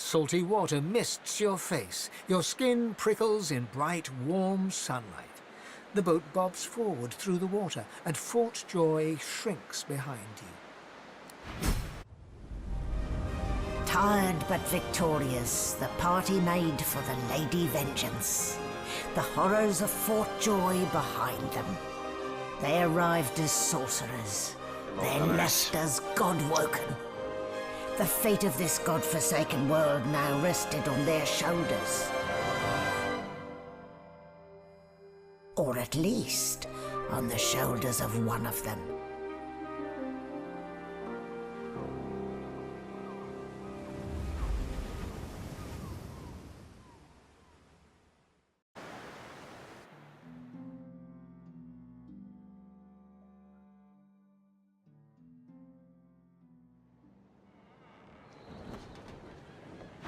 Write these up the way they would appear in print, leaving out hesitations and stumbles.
Salty water mists your face. Your skin prickles in bright, warm sunlight. The boat bobs forward through the water, and Fort Joy shrinks behind you. Tired but victorious, the party made for the Lady Vengeance. The horrors of Fort Joy behind them. They arrived as sorcerers, then left as God-woken. The fate of this god-forsaken world now rested on their shoulders. Or at least, on the shoulders of one of them.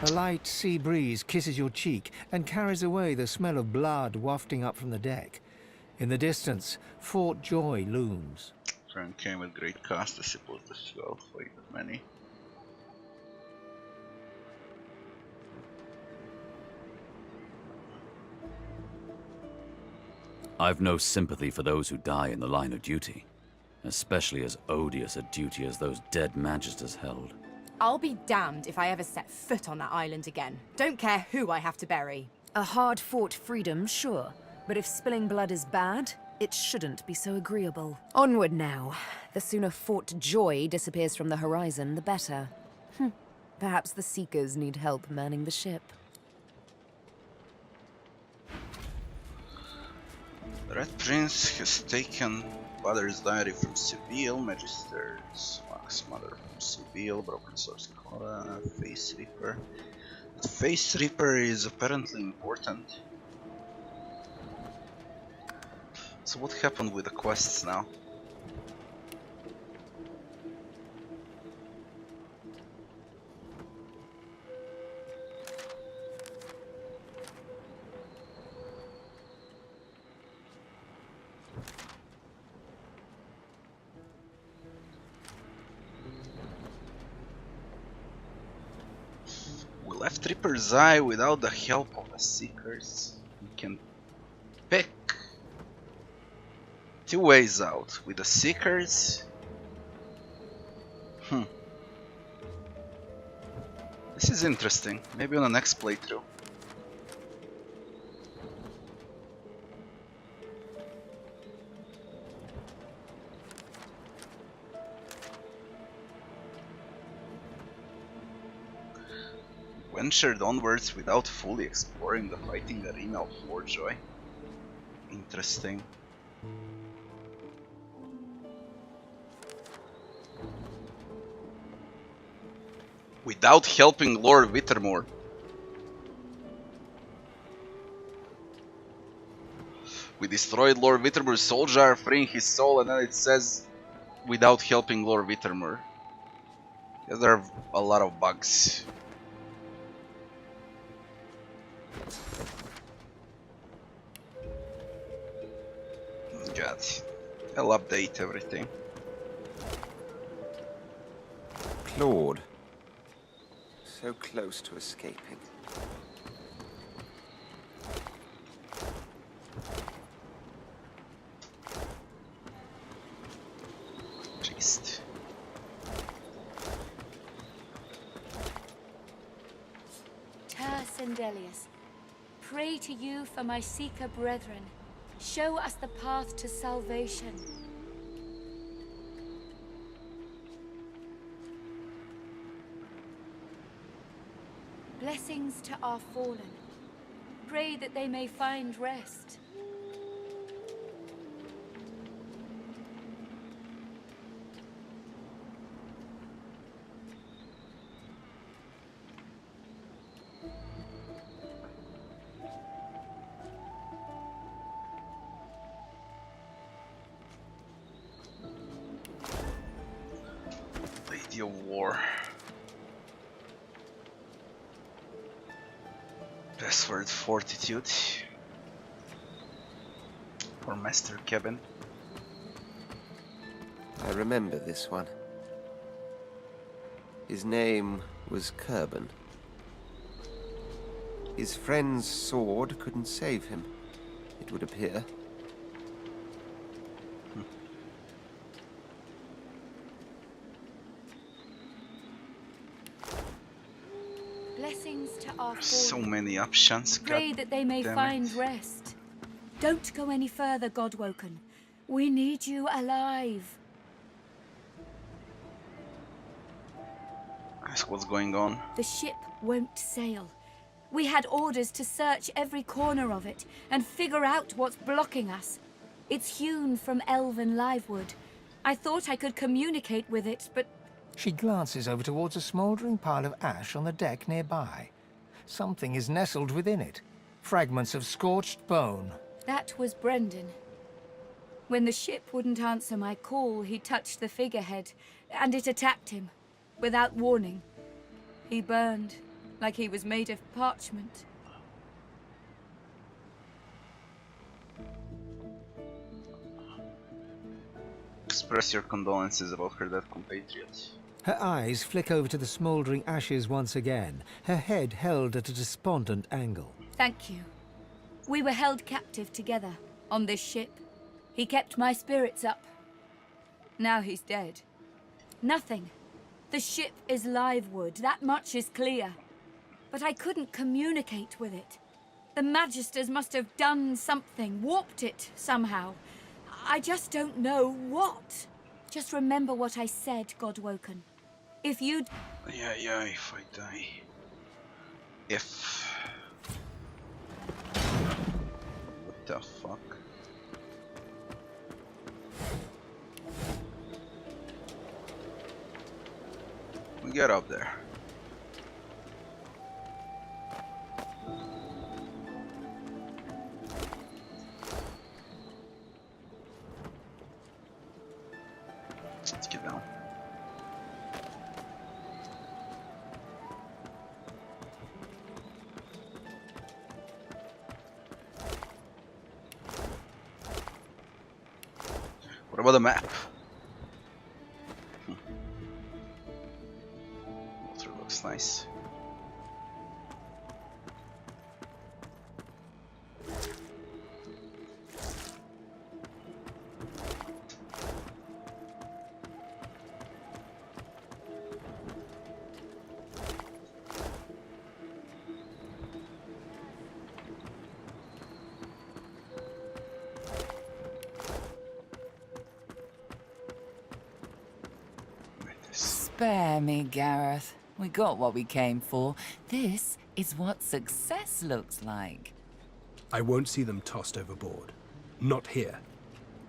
A light sea breeze kisses your cheek and carries away the smell of blood wafting up from the deck. In the distance, Fort Joy looms. Friend came with great cost, I suppose the fuel for many. I've no sympathy for those who die in the line of duty, especially as odious a duty as those dead magisters held. I'll be damned if I ever set foot on that island again. Don't care who I have to bury. A hard-fought freedom, sure. But if spilling blood is bad, it shouldn't be so agreeable. Onward now. The sooner Fort Joy disappears from the horizon, the better. Perhaps the Seekers need help manning the ship. The Red Prince has taken Baldur's diary from Seville, Magister's Wax Mother from Seville, Broken Source Coda, Face Reaper. The Face Reaper is apparently important. So what happened with the quests now? We left Reaper's Eye without the help of the Seekers. We can pick two ways out. With the Seekers, this is interesting. Maybe on the next playthrough. Ventured onwards without fully exploring the fighting arena of Fort Joy. Interesting. Without helping Lord Wittermore. We destroyed Lord Wittermore's soul jar, freeing his soul, and then it says without helping Lord Wittermore. Yes, there are a lot of bugs. God, I'll update everything. Claude. So close to escaping. Trist. Sendelius, pray to you for my Seeker brethren. Show us the path to salvation. Blessings to our fallen. Pray that they may find rest. Lady of War. Password Fortitude for Master Kevin. I remember this one. His name was Kerben. His friend's sword couldn't save him, it would appear. Blessings to our So fallen. many options. Pray God that they may damn find it. rest. Don't go any further, Godwoken. We need you alive. Ask what's going on. The ship won't sail. We had orders to search every corner of it and figure out what's blocking us. It's hewn from elven livewood. I thought I could communicate with it, but She glances over towards a smouldering pile of ash on the deck nearby. Something is nestled within it. Fragments of scorched bone. that was Brendan. When the ship wouldn't answer my call, he touched the figurehead, and it attacked him, without warning. He burned, like he was made of parchment. Express your condolences about her dead compatriot. Her eyes flick over to the smouldering ashes once again, her head held at a despondent angle. Thank you. We were held captive together, on this ship. He kept my spirits up. Now he's dead. Nothing. The ship is livewood, that much is clear. But I couldn't communicate with it. The Magisters must have done something, warped it somehow. I just don't know what. Just remember what I said, Godwoken. If you'd... Yeah, if I die. If... What the fuck? We get up there. Let's get down. What about the map? Water looks nice. Spare me, Gareth. We got what we came for. This is what success looks like. I won't see them tossed overboard. Not here.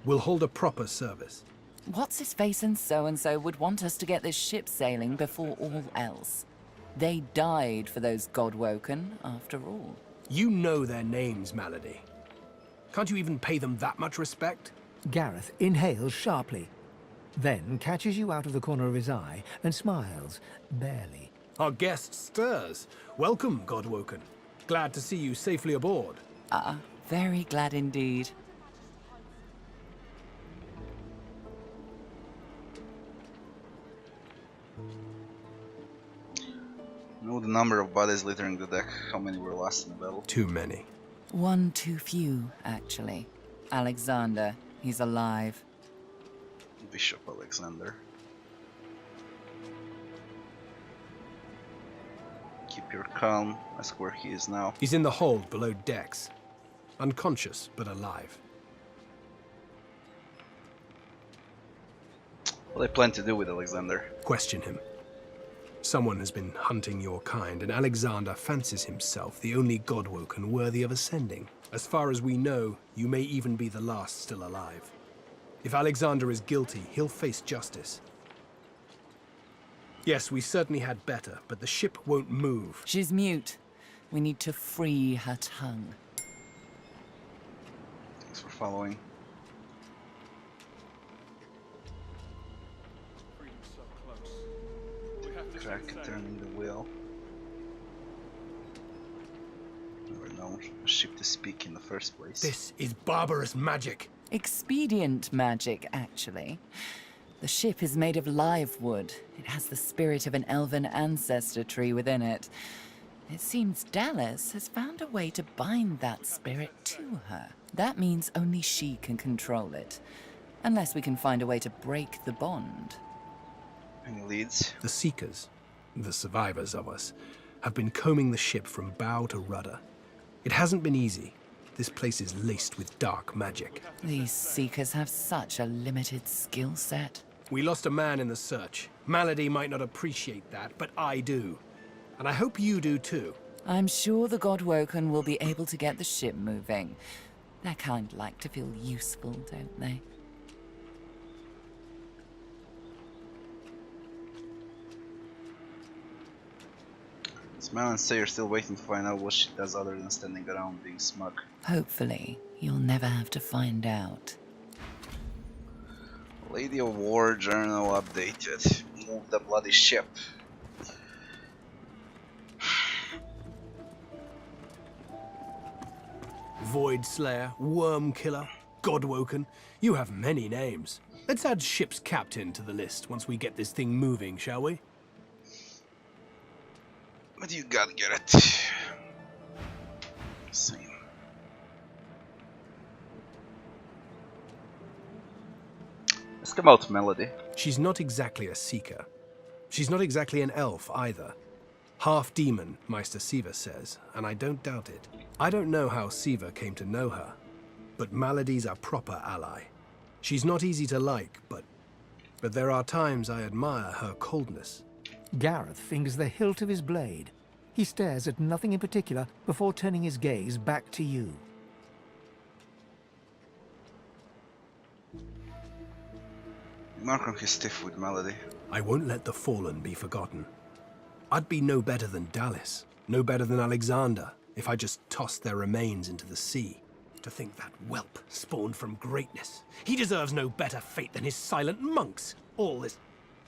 We'll hold a proper service. What's-his-face and so would want us to get this ship sailing before all else. They died for those Godwoken, after all. You know their names, Malady. Can't you even pay them that much respect? Gareth inhales sharply, then catches you out of the corner of his eye and smiles, barely. Our guest stirs. Welcome, Godwoken. Glad to see you safely aboard. Very glad indeed. Know the number of bodies littering the deck. How many were lost in the battle? Too many. One too few, actually. Alexander, he's alive. Bishop Alexander. Keep your calm. Ask where he is now. He's in the hold below decks. Unconscious, but alive. What I plan to do with Alexander? Question him. Someone has been hunting your kind, and Alexander fancies himself the only Godwoken worthy of ascending. As far as we know, you may even be the last still alive. If Alexander is guilty, he'll face justice. Yes, we certainly had better, but the ship won't move. She's mute. We need to free her tongue. Thanks for following. Crack turning the wheel. Never known a ship to speak in the first place. This is barbarous magic. Expedient magic, actually. The ship is made of live wood. It has the spirit of an elven ancestor tree within it. It seems Dallas has found a way to bind that spirit to her. That means only she can control it. Unless we can find a way to break the bond. Any leads? The Seekers, the survivors of us, have been combing the ship from bow to rudder. It hasn't been easy. This place is laced with dark magic. These Seekers have such a limited skill set. We lost a man in the search. Malady might not appreciate that, but I do. And I hope you do too. I'm sure the Godwoken will be able to get the ship moving. They're kind of like to feel useful, don't they? Smile and say you're still waiting to find out what she does other than standing around being smug. Hopefully, you'll never have to find out. Lady of War journal updated. Move the bloody ship. Void Slayer, Worm Killer, Godwoken. You have many names. Let's add ship's captain to the list once we get this thing moving, shall we? But you gotta get it. Same. Ask about Melody. She's not exactly a seeker. She's not exactly an elf either. Half demon, Meister Siva says, and I don't doubt it. I don't know how Siva came to know her, but Malady's a proper ally. She's not easy to like, but there are times I admire her coldness. Gareth fingers the hilt of his blade. He stares at nothing in particular before turning his gaze back to you. Markham is stiff with Melody. I won't let the fallen be forgotten. I'd be no better than Dallas, no better than Alexander, if I just tossed their remains into the sea. To think that whelp spawned from greatness. He deserves no better fate than his silent monks. All this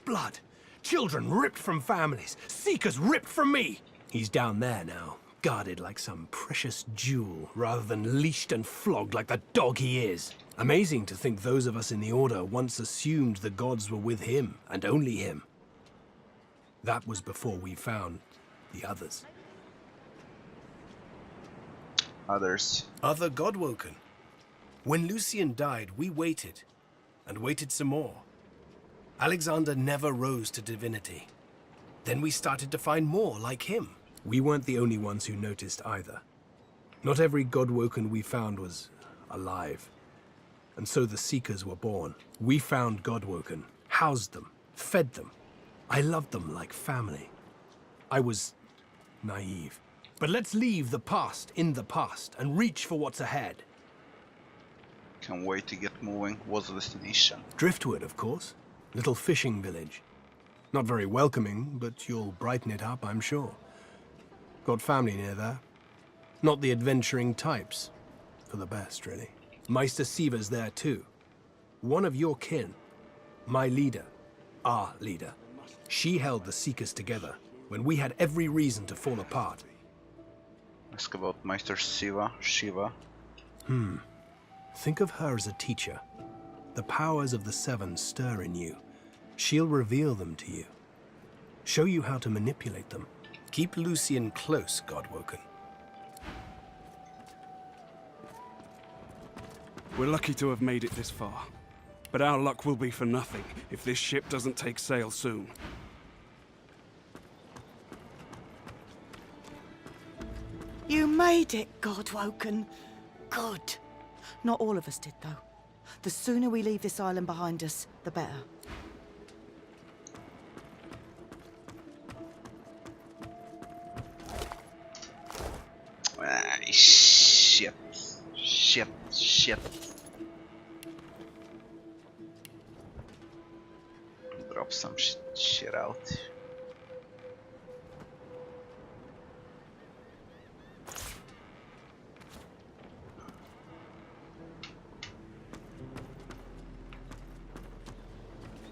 blood. Children ripped from families. Seekers ripped from me. He's down there now, guarded like some precious jewel, rather than leashed and flogged like the dog he is. Amazing to think those of us in the Order once assumed the gods were with him, and only him. That was before we found the others. Others. Other Godwoken. When Lucian died, we waited, and waited some more. Alexander never rose to divinity. Then we started to find more like him. We weren't the only ones who noticed either. Not every Godwoken we found was alive. And so the Seekers were born. We found Godwoken, housed them, fed them. I loved them like family. I was naive. But let's leave the past in the past and reach for what's ahead. Can't wait to get moving. What's the destination? Driftwood, of course. Little fishing village. Not very welcoming, but you'll brighten it up, I'm sure. Got family near there. Not the adventuring types. For the best, really. Meister Siva's there too. One of your kin. My leader. Our leader. She held the Seekers together when we had every reason to fall apart. Ask about Meister Shiva. Think of her as a teacher. The powers of the Seven stir in you. She'll reveal them to you. Show you how to manipulate them. Keep Lucian close, Godwoken. We're lucky to have made it this far. But our luck will be for nothing if this ship doesn't take sail soon. You made it, Godwoken. Good. Not all of us did, though. The sooner we leave this island behind us, the better. Ship. Drop some shit out.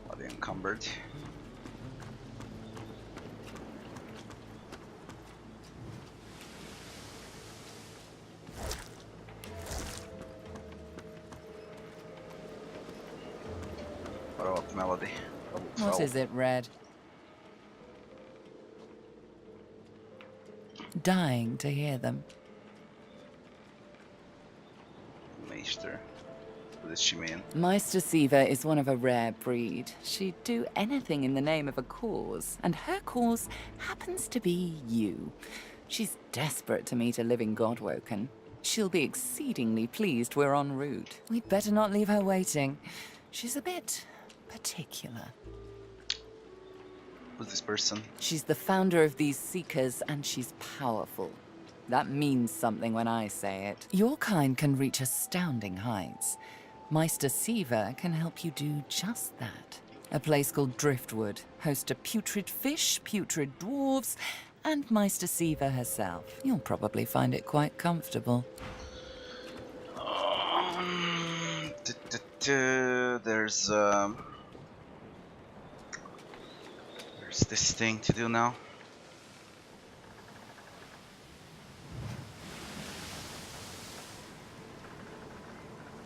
Body encumbered. What about Melody? What is it, Red? dying to hear them. Meister. What does she mean? Meister Siva is one of a rare breed. She'd do anything in the name of a cause, and her cause happens to be you. She's desperate to meet a living Godwoken. She'll be exceedingly pleased we're en route. We'd better not leave her waiting. She's a bit particular. Who's this person? She's the founder of these Seekers, and she's powerful. That means something when I say it. Your kind can reach astounding heights. Meister Siva can help you do just that. A place called Driftwood hosts a putrid fish, putrid dwarves, and Meister Siva herself. You'll probably find it quite comfortable. There's this thing to do now.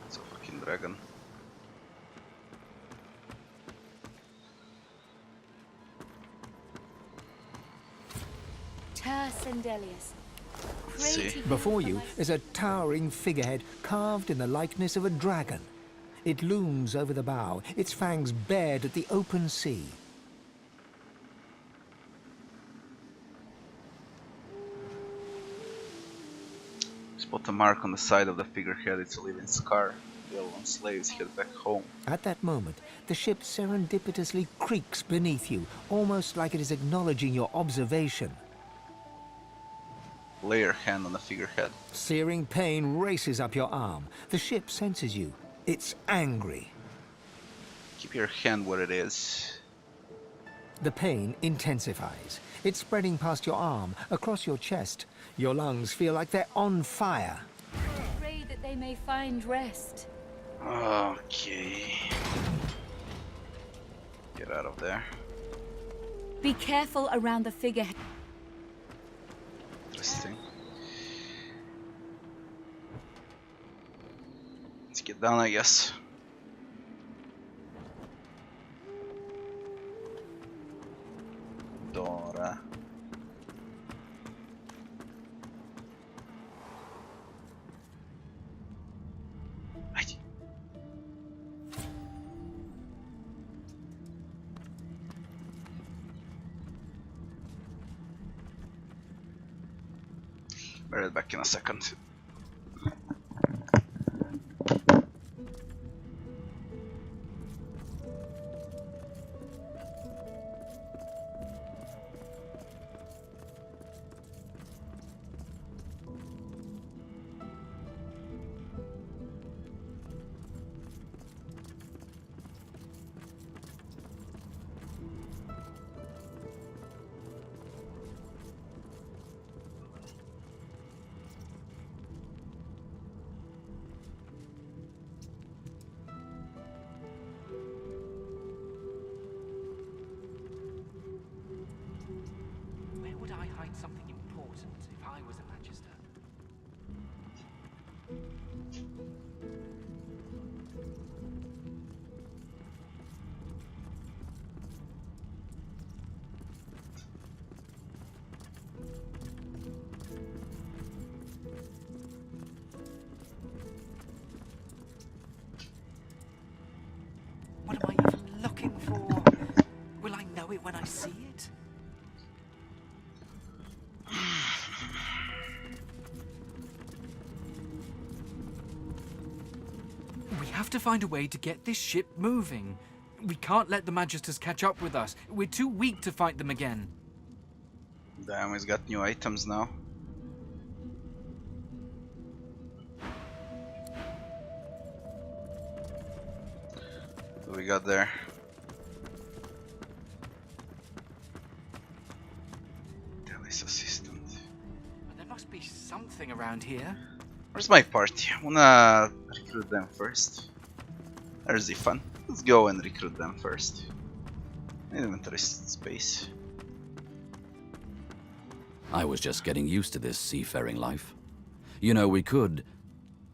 It's a fucking dragon. See. Before you is a towering figurehead carved in the likeness of a dragon. It looms over the bow, its fangs bared at the open sea. Spot a mark on the side of the figurehead. It's a living scar. The Elven slaves head back home. At that moment, the ship serendipitously creaks beneath you, almost like it is acknowledging your observation. Lay your hand on the figurehead. Searing pain races up your arm. The ship senses you. It's angry. Keep your hand where it is. The pain intensifies. It's spreading past your arm, across your chest. Your lungs feel like they're on fire. Pray that they may find rest. Okay. Get out of there. Be careful around the figurehead. Interesting. Let's get down, I guess. Dora. Be right back in a second. Something important if I was a Magister. What am I even looking for? Will I know it when I see it? We have to find a way to get this ship moving. We can't let the Magisters catch up with us. We're too weak to fight them again. Damn, he's got new items now. What do we got there? Dallas assistant. But there must be something around here. Where's my party? I wanna recruit them first. There's the fun. Let's go and recruit them first. Inventory space. I was just getting used to this seafaring life. You know, we could...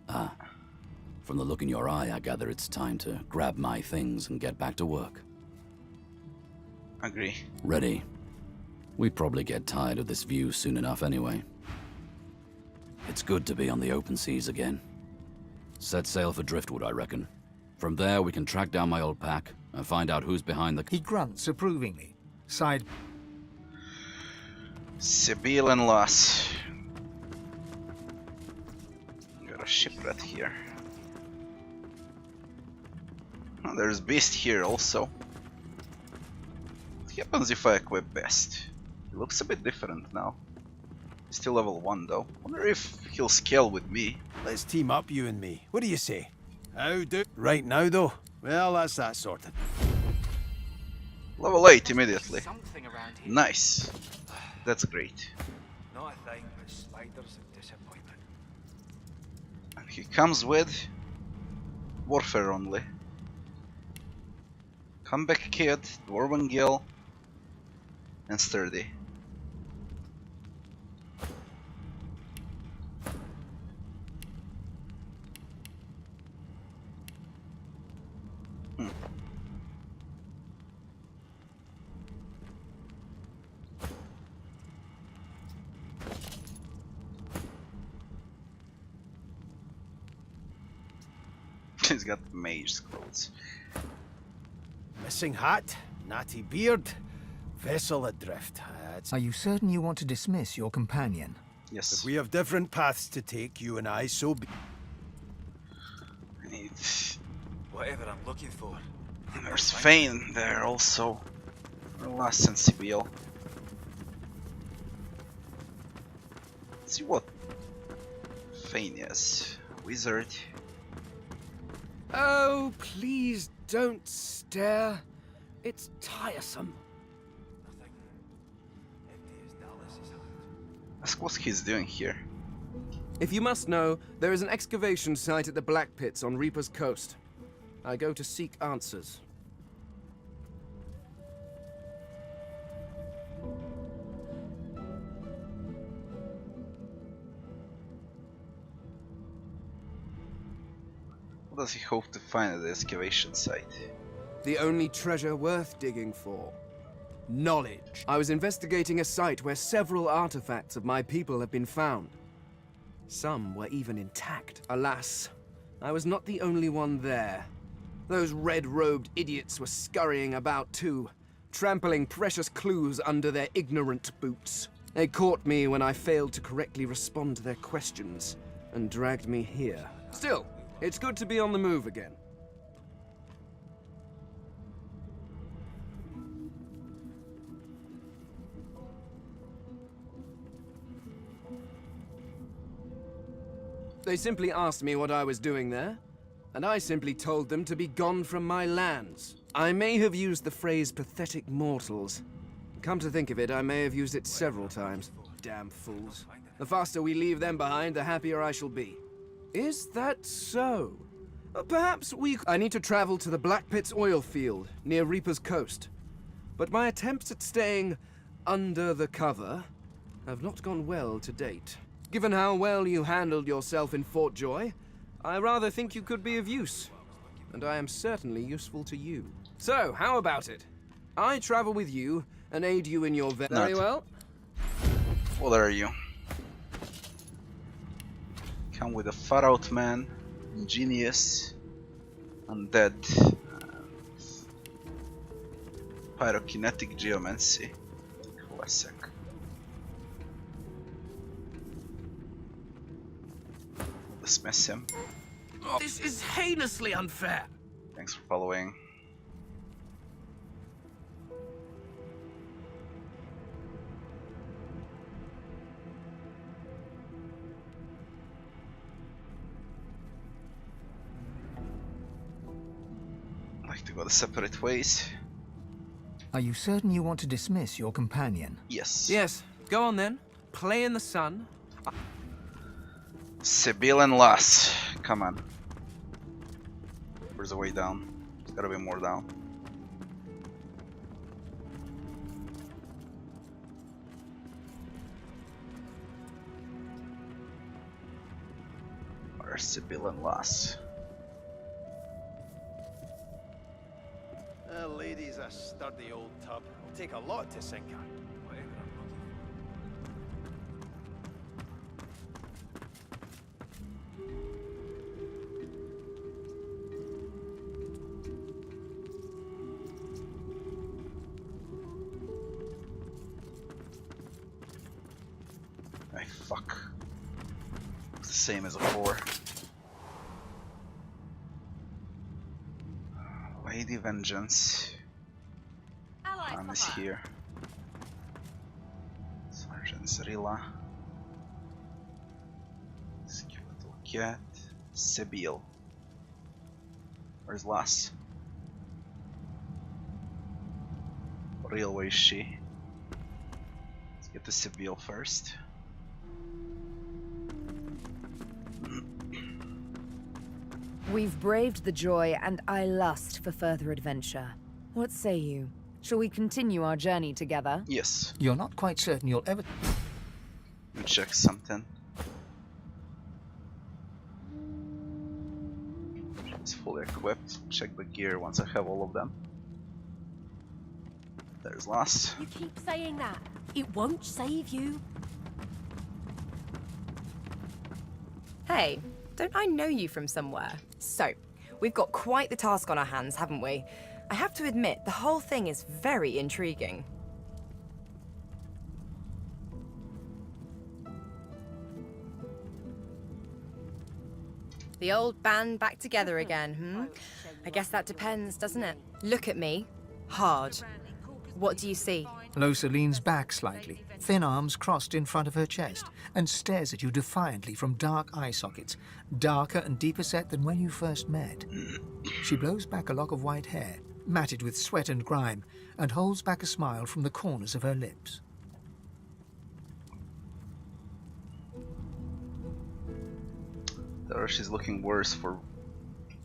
from the look in your eye, I gather it's time to grab my things and get back to work. Agree. Ready. We'd probably get tired of this view soon enough anyway. It's good to be on the open seas again. Set sail for Driftwood, I reckon. From there, we can track down my old pack and find out who's behind the... He grunts approvingly. Side... Sibyl and Lass. Got a shipwreck here. Oh, there's Beast here also. What happens if I equip Best? It looks a bit different now. Still level 1 though. Wonder if he'll scale with me. Let's team up, you and me. What do you say? How do... Right now though? Well, that's that sorted. Level 8 immediately. Nice. That's great. Not a thing but spiders and disappointment. And he comes with warfare only. Comeback Kid, Dwarven Gill, and Sturdy. He's got mage's clothes. Missing hat, natty beard, vessel adrift. Are you certain you want to dismiss your companion? Yes. If we have different paths to take, you and I, so be... I need... Whatever I'm looking for. There's Fane there also. Lass and Sibyl. Let's see what Fane is. Wizard. Oh, please don't stare. It's tiresome. Ask what he's doing here. If you must know, there is an excavation site at the Black Pits on Reaper's Coast. I go to seek answers. What does he hope to find at the excavation site? The only treasure worth digging for. Knowledge. I was investigating a site where several artifacts of my people have been found. Some were even intact. Alas, I was not the only one there. Those red-robed idiots were scurrying about too, trampling precious clues under their ignorant boots. They caught me when I failed to correctly respond to their questions, and dragged me here. Still, it's good to be on the move again. They simply asked me what I was doing there, and I simply told them to be gone from my lands. I may have used the phrase pathetic mortals. Come to think of it, I may have used it several times. Damn fools. The faster we leave them behind, the happier I shall be. Is that so? Perhaps we... I need to travel to the Black Pits oil field, near Reaper's Coast. But my attempts at staying under the cover have not gone well to date. Given how well you handled yourself in Fort Joy, I rather think you could be of use. And I am certainly useful to you. So, how about it? I travel with you and aid you in your... Very well. What are you? Come with a far-out man, ingenious, undead, pyrokinetic geomancy. Classic. Dismiss him. Oh, this is heinously unfair. Thanks for following. Like to go the separate ways. Are you certain you want to dismiss your companion? Yes. Yes, go on then. Play in the sun. Sibyl and Lass. Come on. Where's the way down? There's gotta be more down. Where's Sibyl and Lass? That lady's a sturdy old tub. It'll take a lot to sink her. Whatever I'm Ay, fuck. It's the same as before. Lady Vengeance. Han is here. Sergeant Zrilla. Skeletal Cat. Sibyl. Where's Lass? What railway is she? Let's get the Sibyl first. We've braved the joy, and I lust for further adventure. What say you? Shall we continue our journey together? Yes. You're not quite certain you'll ever... Let me check something. It's fully equipped. Check the gear once I have all of them. There's Lass. You keep saying that. It won't save you. Hey, don't I know you from somewhere? So, we've got quite the task on our hands, haven't we? I have to admit, the whole thing is very intriguing. The old band back together again, hmm? I guess that depends, doesn't it? Look at me. Hard. What do you see? Losa leans back slightly, thin arms crossed in front of her chest, and stares at you defiantly from dark eye sockets, darker and deeper set than when you first met. She blows back a lock of white hair, matted with sweat and grime, and holds back a smile from the corners of her lips. She's looking worse for...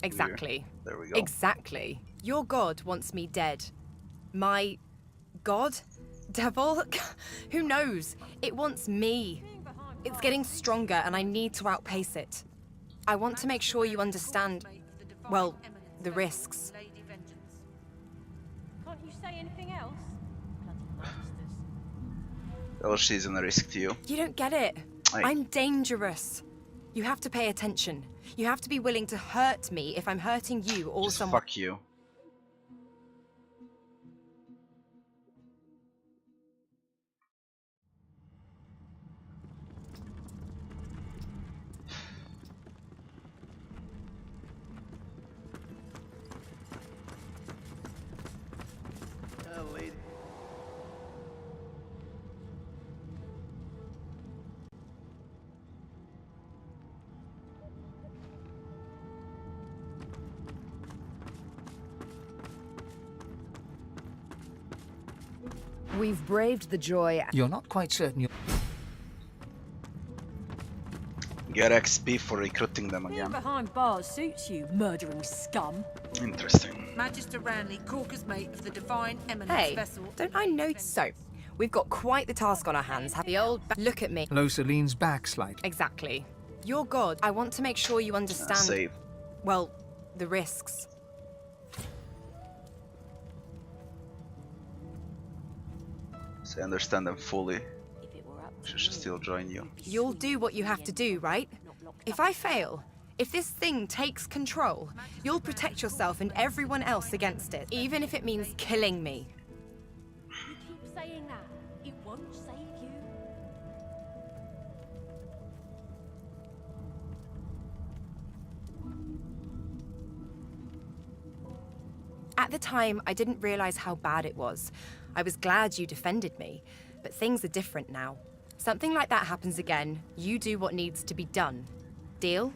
Exactly. There we go. Exactly. Your god wants me dead. My... god? Devil? Who knows? It wants me. It's getting stronger and I need to outpace it. I want to make sure you understand, well, the risks. Can't you say anything else? Well, she's in a risk to you. You don't get it. Aye. I'm dangerous. You have to pay attention. You have to be willing to hurt me if I'm hurting you or Just someone. fuck you. We've braved the joy. You're not quite certain you'll... Get XP for recruiting them Being again. behind bars suits you, murdering scum. Interesting. Magister Ranley, Corker's mate of the Divine Eminence Hey, vessel. don't I know? So, we've got quite the task on our hands. Have the old... Look at me. Losa leans back slightly. Exactly. Your god, I want to make sure you understand... Save. Well, the risks. So I understand them fully. She should still join you. You'll do what you have to do, right? If I fail, if this thing takes control, you'll protect yourself and everyone else against it, even if it means killing me. You keep saying that. It won't save you. At the time, I didn't realize how bad it was. I was glad you defended me, but things are different now. Something like that happens again, you do what needs to be done. Deal?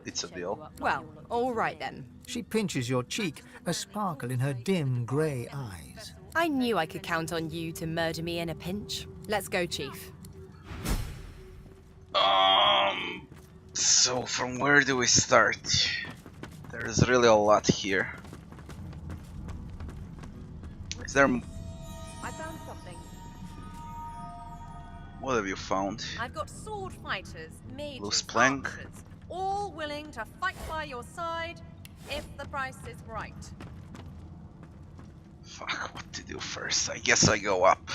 It's a deal. Well, all right then. She pinches your cheek, a sparkle in her dim grey eyes. I knew I could count on you to murder me in a pinch. Let's go, Chief. So from where do we start? There's really a lot here. Is there... I found something. What have you found? I've got sword fighters, mages, Loose plank. archers, all willing to fight by your side if the price is right. Fuck, what to do first? I guess I go up.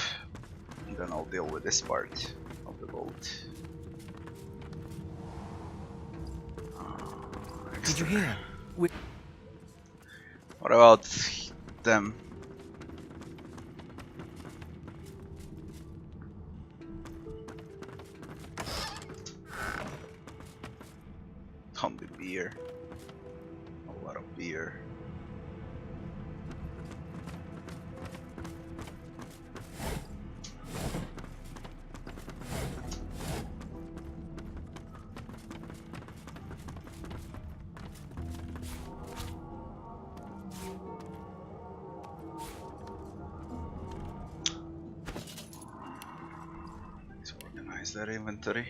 And then I'll deal with this part of the boat. Did you hear? What about them? Don't be beer. A lot of beer. Let's organize that inventory.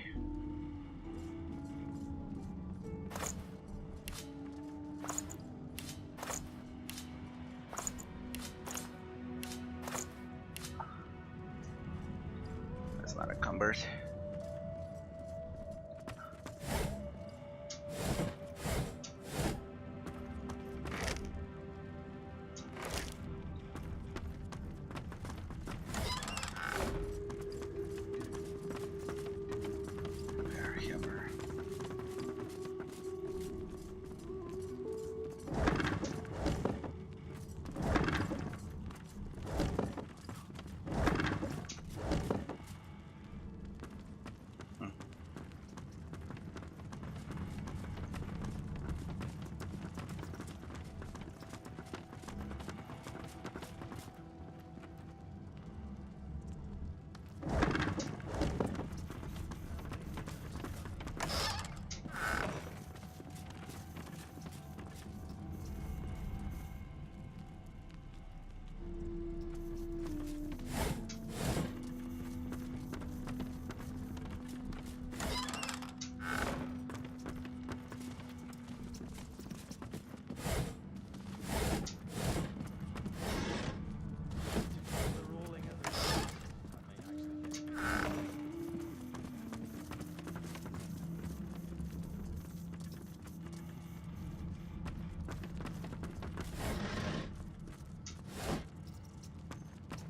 Not encumbered. Hammer.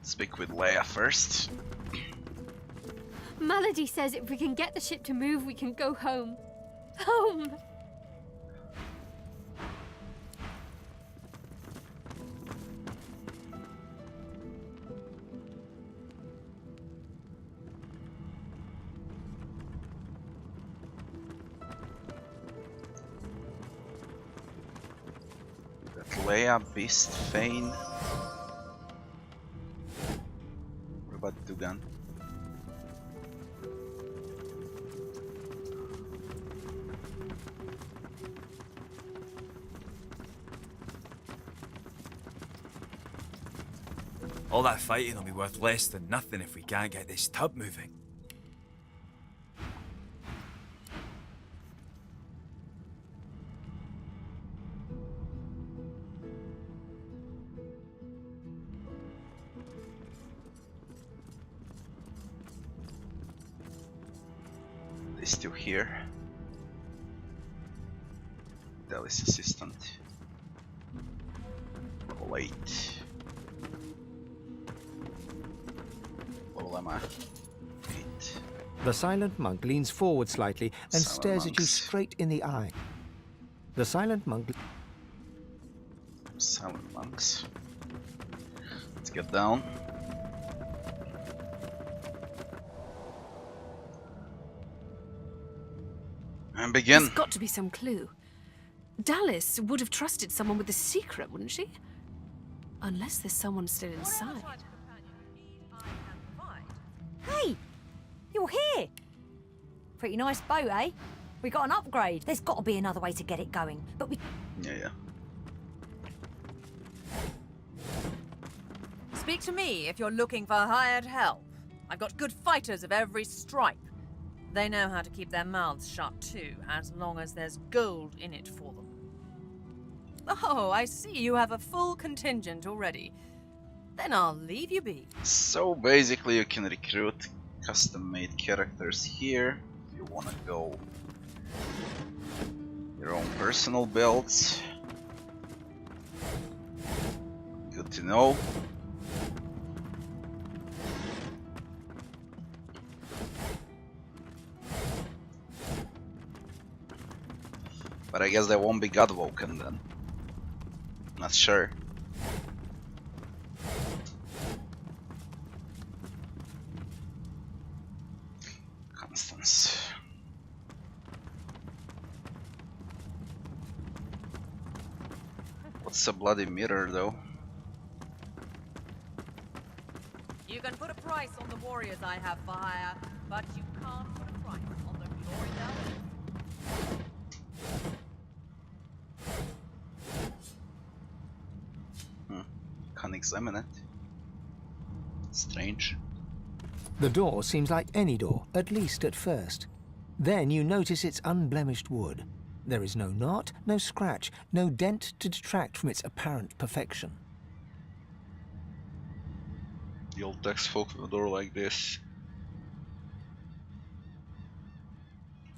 Speak with Leia first. Melody says if we can get the ship to move, we can go home. Home! That Leia, Beast, Fane. What about Dugan? All that fighting will be worth less than nothing if we can't get this tub moving. They're still here. Deli's assistant. Level 8. Level am I? 8. The silent monk leans forward slightly and stares at you straight in the eye. The silent monk... Silent monks. Let's get down. And begin. There's got to be some clue. Dallas would have trusted someone with a secret, wouldn't she? Unless there's someone still inside. Hey! You're here! Pretty nice boat, eh? We got an upgrade. There's got to be another way to get it going, but we... Yeah. Speak to me if you're looking for hired help. I've got good fighters of every stripe. They know how to keep their mouths shut too, as long as there's gold in it for them. Oh, I see you have a full contingent already. Then I'll leave you be. So basically you can recruit custom-made characters here if you want to go your own personal builds. Good to know. But I guess they won't be Godwoken then. Not sure. Constance. What's a bloody mirror, though? You can put a price on the warriors I have for hire, but you can't put a price on the glory bell. Can't examine it. Strange. The door seems like any door, at least at first. Then you notice it's unblemished wood. There is no knot, no scratch, no dent to detract from its apparent perfection. The old Tex folk with a door like this.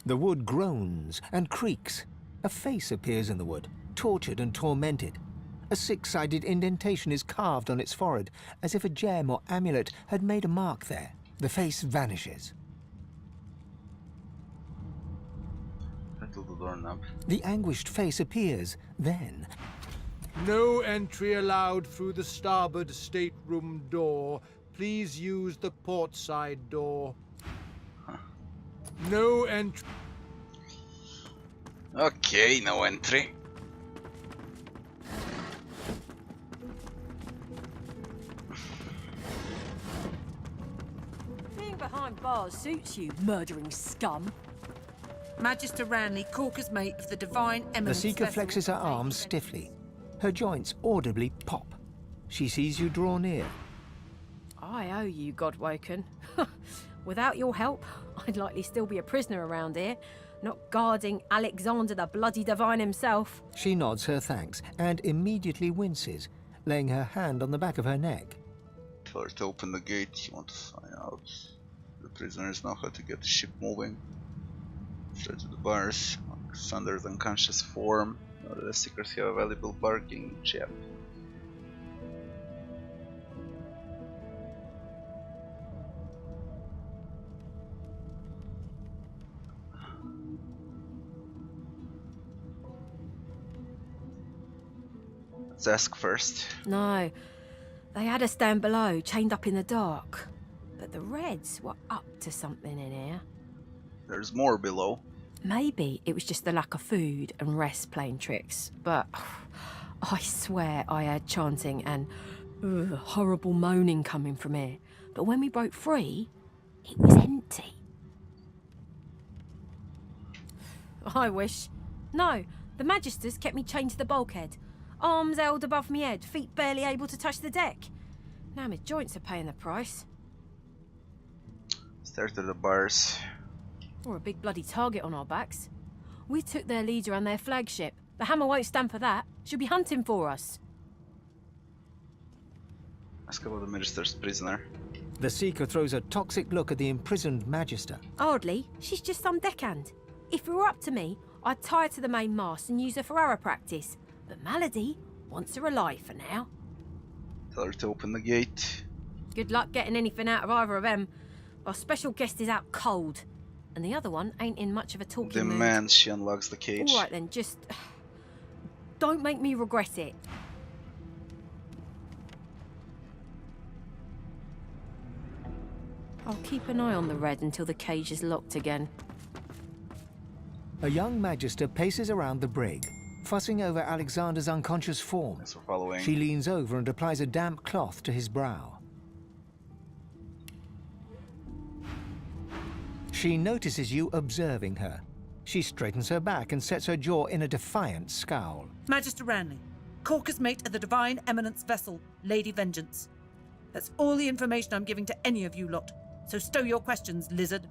The wood groans and creaks. A face appears in the wood, tortured and tormented. A six-sided indentation is carved on its forehead, as if a gem or amulet had made a mark there. The face vanishes. Until the doorknob. The anguished face appears, then... No entry allowed through the starboard stateroom door. Please use the port side door. No entry... Okay, no entry. Being behind bars suits you, murdering scum. Magister Ranley, Corker's mate of the Divine The Eminence Seeker vessel. flexes her arms stiffly. Her joints audibly pop. She sees you draw near. I owe you, Godwoken. Without your help, I'd likely still be a prisoner around here, not guarding Alexander the bloody divine himself. She nods her thanks and immediately winces, laying her hand on the back of her neck. Tell her to open the gate. You want to find out. The prisoners know how to get the ship moving. Straight to the bars. Thunder's unconscious form. Now the Seekers have a valuable bargaining chip. Let's ask first. No, they had us stand below, chained up in the dark. But the Reds were up to something in here. There's more below. Maybe it was just the lack of food and rest playing tricks, but I swear I heard chanting and horrible moaning coming from here. But when we broke free, it was empty. I wish. No, the Magisters kept me chained to the bulkhead. Arms held above me head, feet barely able to touch the deck. Now my joints are paying the price. Stairs to the bars. Or a big bloody target on our backs. We took their leader and their flagship. The Hammer won't stand for that. She'll be hunting for us. Ask about the Magister's prisoner. The Seeker throws a toxic look at the imprisoned Magister. Hardly. She's just some deckhand. If it were up to me, I'd tie her to the main mast and use her for arrow practice. But Malady wants her alive for now. Tell her to open the gate. Good luck getting anything out of either of them. Our special guest is out cold. And the other one ain't in much of a talking mood. Demands she unlocks the cage. All right then, just... don't make me regret it. I'll keep an eye on the Red until the cage is locked again. A young Magister paces around the brig, fussing over Alexander's unconscious form. Thanks for following. She leans over and applies a damp cloth to his brow. She notices you observing her. She straightens her back and sets her jaw in a defiant scowl. Magister Ranley, Corker's mate of the Divine Eminence vessel, Lady Vengeance. That's all the information I'm giving to any of you lot. So stow your questions, lizard.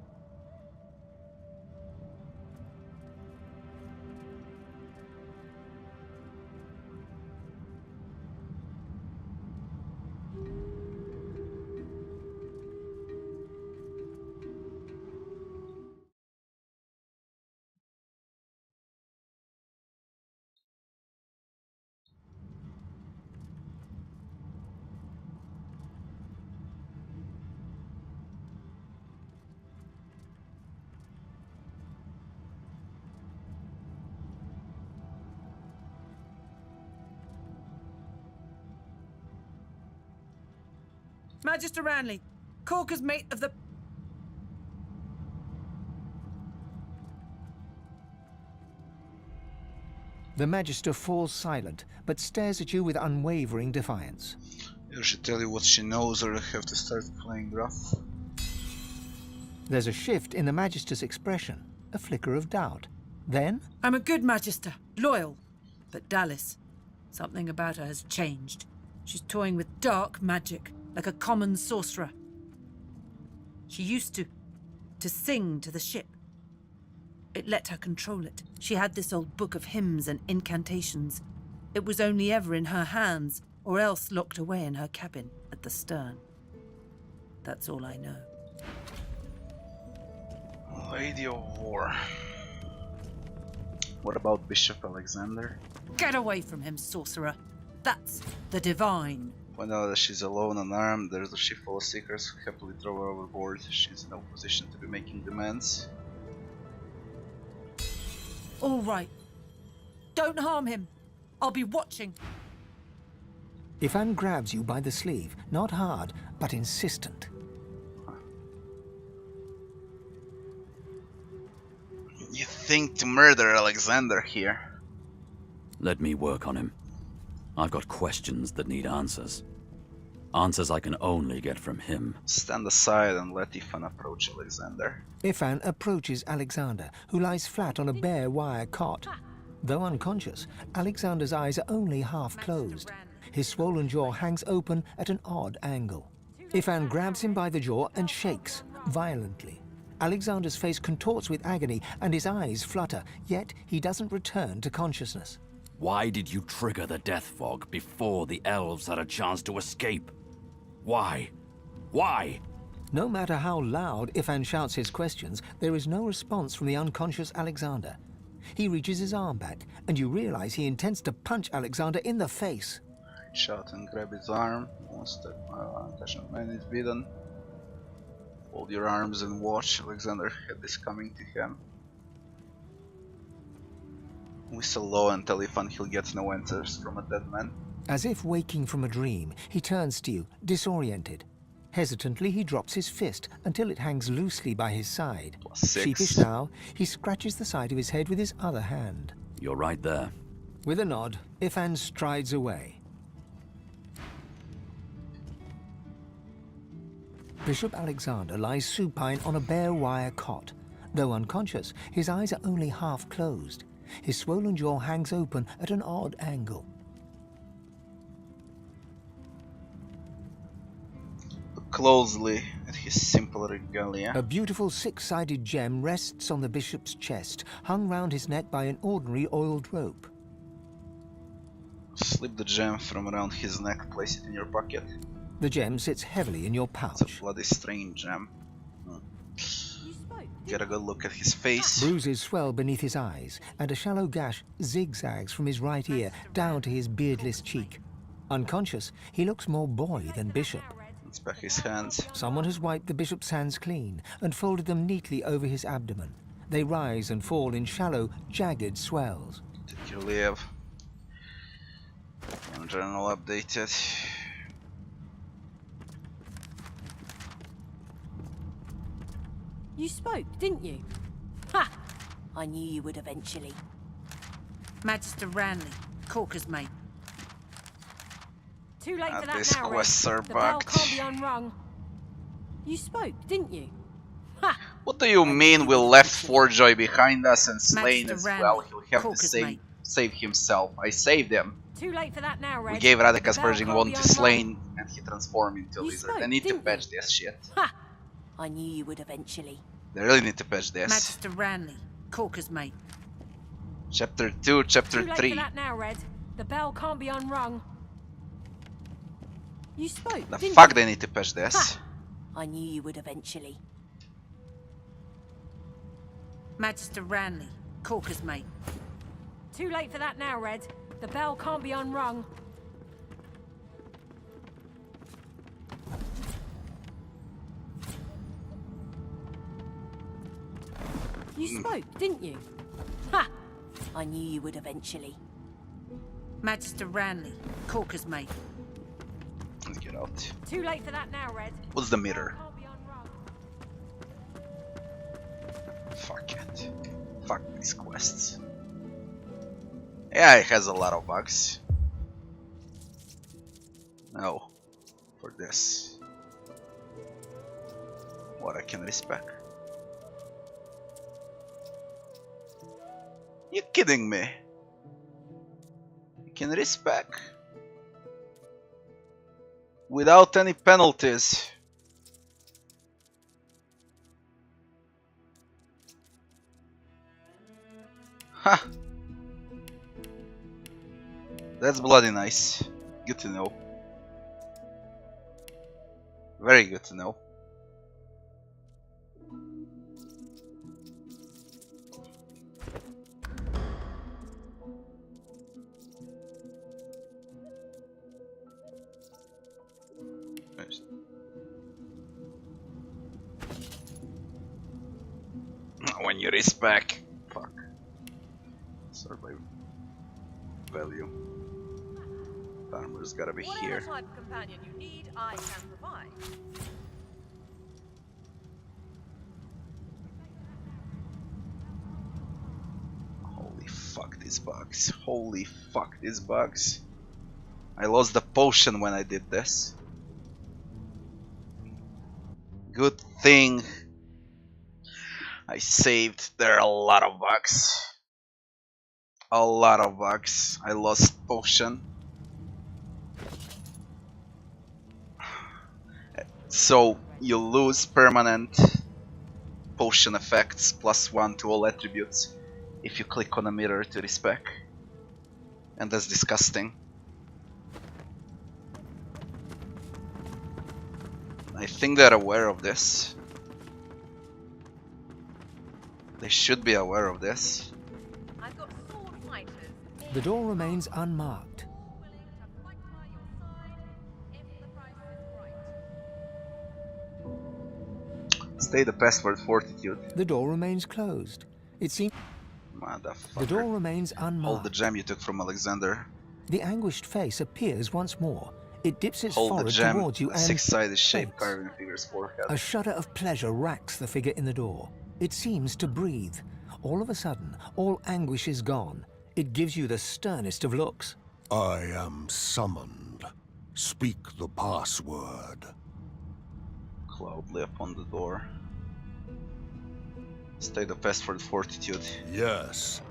Magister Ranley, Corker's mate of the... The Magister falls silent, but stares at you with unwavering defiance. You should tell you what she knows, or I have to start playing rough. There's a shift in the Magister's expression, a flicker of doubt. Then... I'm a good Magister, loyal. But Dallis, something about her has changed. She's toying with dark magic, like a common sorcerer. She used to sing to the ship. It let her control it. She had this old book of hymns and incantations. It was only ever in her hands, or else locked away in her cabin at the stern. That's all I know. Lady of War. What about Bishop Alexander? Get away from him, sorcerer. That's the divine. When out that she's alone and armed, there's a ship full of seekers who happily throw her overboard. She's in no position to be making demands. All right. Don't harm him. I'll be watching. Ifan grabs you by the sleeve, not hard, but insistent. You think to murder Alexander here? Let me work on him. I've got questions that need answers. Answers I can only get from him. Stand aside and let Ifan approach Alexander. Ifan approaches Alexander, who lies flat on a bare wire cot. Though unconscious, Alexander's eyes are only half closed. His swollen jaw hangs open at an odd angle. Ifan grabs him by the jaw and shakes, violently. Alexander's face contorts with agony and his eyes flutter, yet he doesn't return to consciousness. Why did you trigger the death fog before the elves had a chance to escape? Why? Why? No matter how loud Ifan shouts his questions, there is no response from the unconscious Alexander. He reaches his arm back, and you realize he intends to punch Alexander in the face. Reach out and grab his arm. Once the attachment man is beaten, fold your arms and watch. Alexander had this coming to him. Whistle low and tell Ifan he'll get no answers from a dead man. As if waking from a dream, he turns to you, disoriented. Hesitantly, he drops his fist until it hangs loosely by his side. +6. Sheepish now, he scratches the side of his head with his other hand. You're right there. With a nod, Ifan strides away. Bishop Alexander lies supine on a bare wire cot. Though unconscious, his eyes are only half closed. His swollen jaw hangs open at an odd angle. Look closely at his simple regalia. A beautiful six-sided gem rests on the bishop's chest, hung round his neck by an ordinary oiled rope. Slip the gem from around his neck, place it in your pocket. The gem sits heavily in your pouch. It's a bloody strange gem. Get a good look at his face. Bruises swell beneath his eyes, and a shallow gash zigzags from his right ear down to his beardless cheek. Unconscious, he looks more boy than bishop. Let's back his hands. Someone has wiped the bishop's hands clean and folded them neatly over his abdomen. They rise and fall in shallow, jagged swells. Take your leave. Journal updated. You spoke, didn't you? Ha! I knew you would eventually. Magister Ranley, Corker's mate. Too late for that these now, quests Red. are The bell bugged. can't be unrung. You spoke, didn't you? Ha! What do you mean we left Forjoy behind us and slain Magister as Ranley, well? He'll have to Corker's mate. save himself. I saved him. Too late for that now, Red. We gave Radeka's The bell Virgin can't Wand be to unrung. Slain and he transformed into a You lizard. spoke, I need to didn't patch this shit. Ha! I knew you would eventually. They really need to patch this. Magister Ranley, Corker's mate. Chapter 2, Chapter Too late 3. for that now, Red. The bell can't be unrung. You spoke, The didn't fuck you? they need to patch this? Ha! I knew you would eventually. Magister Ranley, Corker's mate. Too late for that now, Red. The bell can't be unrung. You spoke, didn't you? Ha! I knew you would eventually. Magister Ranley, Corker's mate. Let's get out. Too late for that now, Red. What's the meter? Fuck it. Fuck these quests. Yeah, it has a lot of bugs. No, for this. What I can respect. You kidding me? You can respect without any penalties. Ha! That's bloody nice. Good to know. Very good to know. When you respect, fuck. Sort by value. Armor's gotta be here. Whatever type of companion you need, I can provide. Holy fuck these bugs. Holy fuck these bugs. I lost the potion when I did this. Good thing I saved. There are a lot of bugs. A lot of bugs. I lost potion. So you lose permanent potion effects +1 to all attributes if you click on a mirror to respec. And that's disgusting. I think they're aware of this. They should be aware of this. I've got sword fighters. The door remains unmarked. Stay the password fortitude. The door remains closed. It seems. Motherfucker. The door remains unmarked. Hold the gem you took from Alexander. The anguished face appears once more. It dips its Hold the forehead gem. towards you and Six-sided shape faints. carving a figure's forehead. A shudder of pleasure racks the figure in the door. It seems to breathe. All of a sudden, all anguish is gone. It gives you the sternest of looks. I am summoned. Speak the password. Cloudly upon the door. Stay the password fortitude. Yes,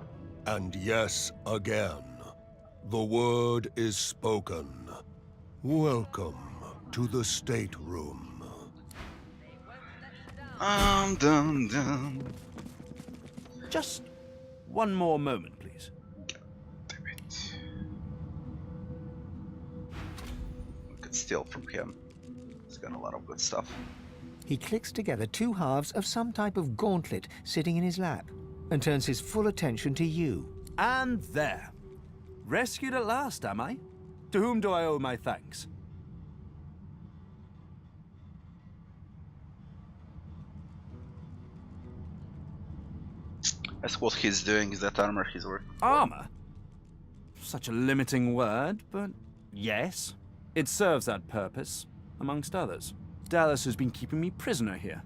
and yes again. The word is spoken. Welcome to the stateroom. Dum. Just one more moment, please. Damn it. We could steal from him. He's got a lot of good stuff. He clicks together two halves of some type of gauntlet sitting in his lap and turns his full attention to you. And there. Rescued at last, am I? To whom do I owe my thanks? That's what he's doing. Is that armor he's wearing? Armor? Such a limiting word, but yes. It serves that purpose, amongst others. Dallas has been keeping me prisoner here,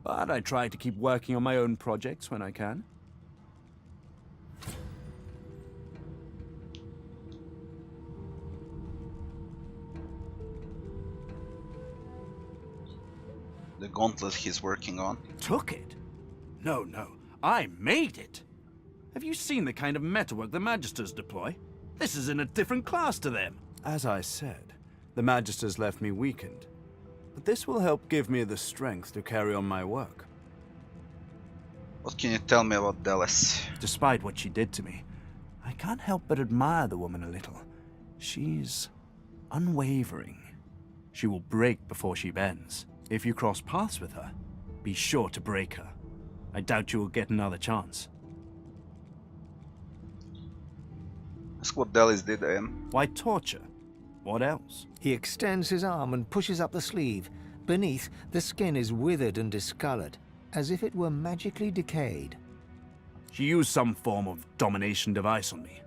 but I try to keep working on my own projects when I can. The gauntlet he's working on. Took it? No, I made it. Have you seen the kind of metalwork the Magisters deploy? This is in a different class to them. As I said, the Magisters left me weakened. But this will help give me the strength to carry on my work. What can you tell me about Dallas? Despite what she did to me, I can't help but admire the woman a little. She's unwavering. She will break before she bends. If you cross paths with her, be sure to break her. I doubt you will get another chance. That's what Dallas did to him. Why torture? What else? He extends his arm and pushes up the sleeve. Beneath, the skin is withered and discolored, as if it were magically decayed. She used some form of domination device on me,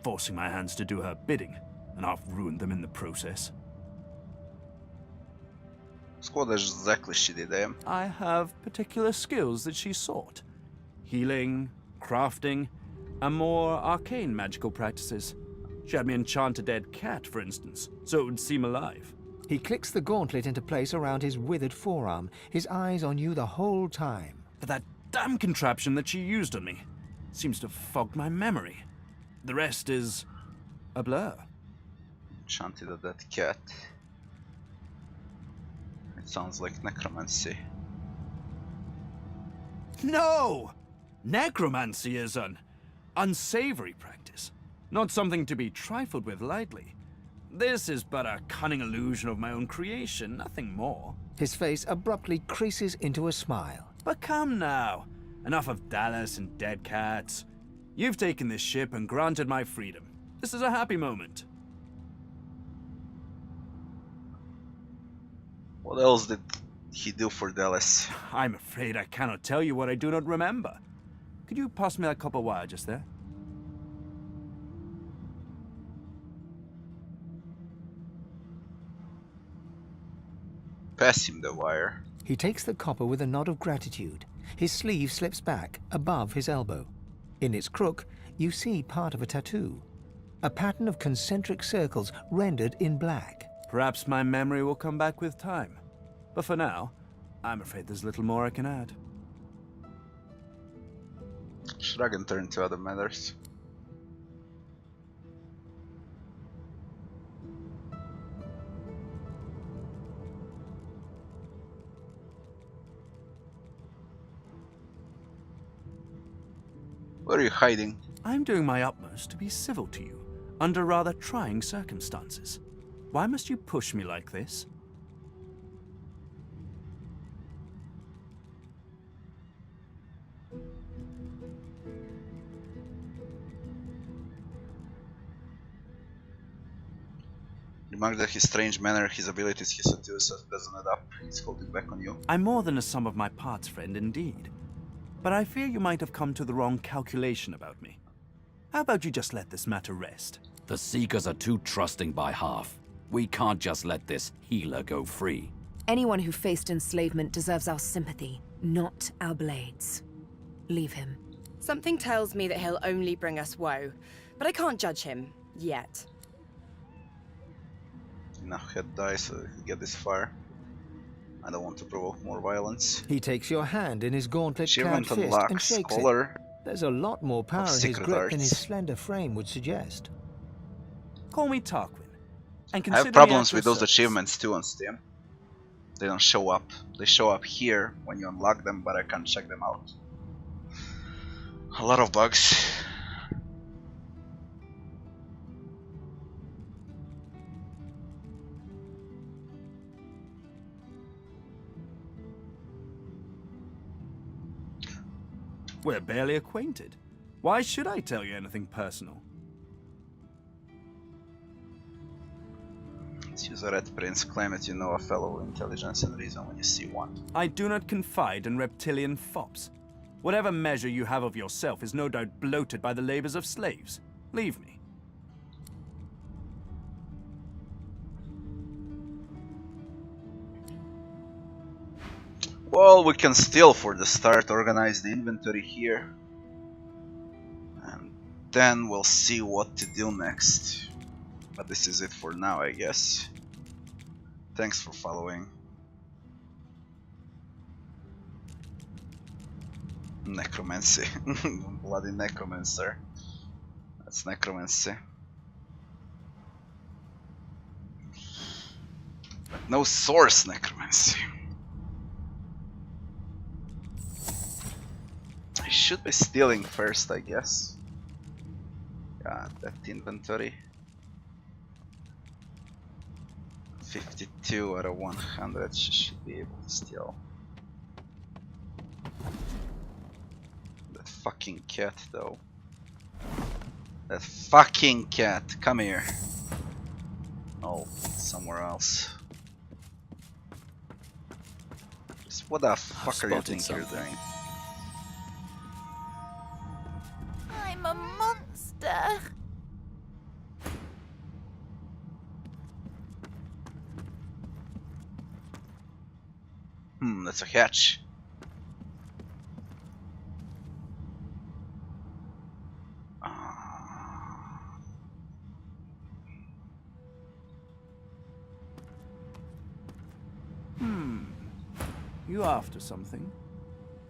forcing my hands to do her bidding, and I've ruined them in the process. What exactly she did to him? I have particular skills that she sought. Healing, crafting, and more arcane magical practices. She had me enchant a dead cat, for instance, so it would seem alive. He clicks the gauntlet into place around his withered forearm, his eyes on you the whole time. But that damn contraption that she used on me seems to have fogged my memory. The rest is a blur. Enchanted a dead cat. It sounds like necromancy. No! Necromancy is an unsavory practice, not something to be trifled with lightly. This is but a cunning illusion of my own creation, nothing more. His face abruptly creases into a smile. But come now, enough of Dallas and dead cats. You've taken this ship and granted my freedom. This is a happy moment. What else did he do for Dallas? I'm afraid I cannot tell you what I do not remember. Could you pass me that copper wire just there? Pass him the wire. He takes the copper with a nod of gratitude. His sleeve slips back above his elbow. In its crook, you see part of a tattoo. A pattern of concentric circles rendered in black. Perhaps my memory will come back with time. But for now, I'm afraid there's little more I can add. Shrug and turn to other matters. Where are you hiding? I'm doing my utmost to be civil to you, under rather trying circumstances. Why must you push me like this? Remark that his strange manner, his abilities, his tattoos doesn't add up. He's holding back on you. I'm more than a sum of my parts, friend, indeed. But I fear you might have come to the wrong calculation about me. How about you just let this matter rest? The Seekers are too trusting by half. We can't just let this healer go free. Anyone who faced enslavement deserves our sympathy, not our blades. Leave him. Something tells me that he'll only bring us woe, but I can't judge him yet. Enough head die so we can get this far. I don't want to provoke more violence. He takes your hand in his gauntlet-clad fist unlocks and shakes collar. it. There's a lot more power in his grip than his slender frame would suggest. Call me Tarquin. And I have problems with those achievements too on Steam. They don't show up. They show up here when you unlock them, but I can't check them out. A lot of bugs. We're barely acquainted. Why should I tell you anything personal? Let's use a red prince. Claim that you know a fellow with intelligence and reason when you see one. I do not confide in reptilian fops. Whatever measure you have of yourself is no doubt bloated by the labors of slaves. Leave me. Well, we can still, for the start, organize the inventory here. And then we'll see what to do next. But this is it for now, I guess. Thanks for following. Necromancy. Bloody necromancer. That's necromancy. But no source necromancy. I should be stealing first, I guess. Yeah, that inventory. 52 out of 100 she should be able to steal. That fucking cat though. That fucking cat, come here. Oh, somewhere else. Just what the fuck are you thinking you're doing? I'm a monster. That's a hatch. You after something?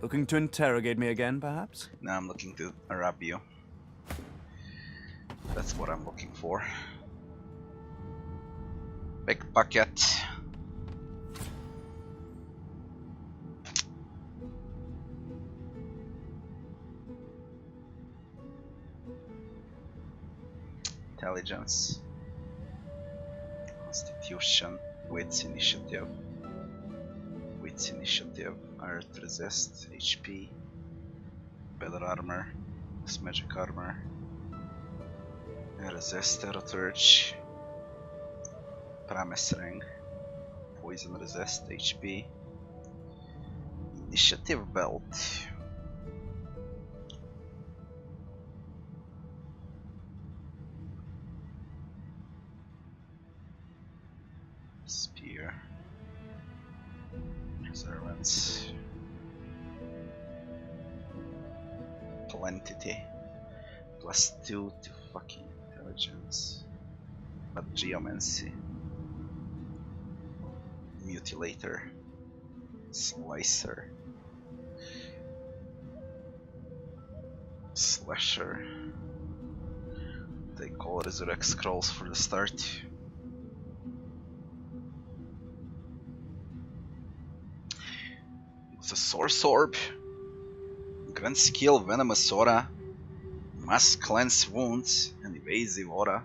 Looking to interrogate me again, perhaps? Now I'm looking to rob you. That's what I'm looking for. Pickpocket. Intelligence. Constitution. Wits initiative. Wits initiative. Earth resist. HP. Better armor. Less magic armor. Resist. Thaumaturge. Promise ring. Poison resist. HP. Initiative belt. Spear. Observance. Plenty. +2 to fucking intelligence. But geomancy. Mutilator. Slicer. Slasher. Take all resurrect scrolls for the start. It's a source orb. Grand skill, venomous aura. Must cleanse wounds and evasive aura.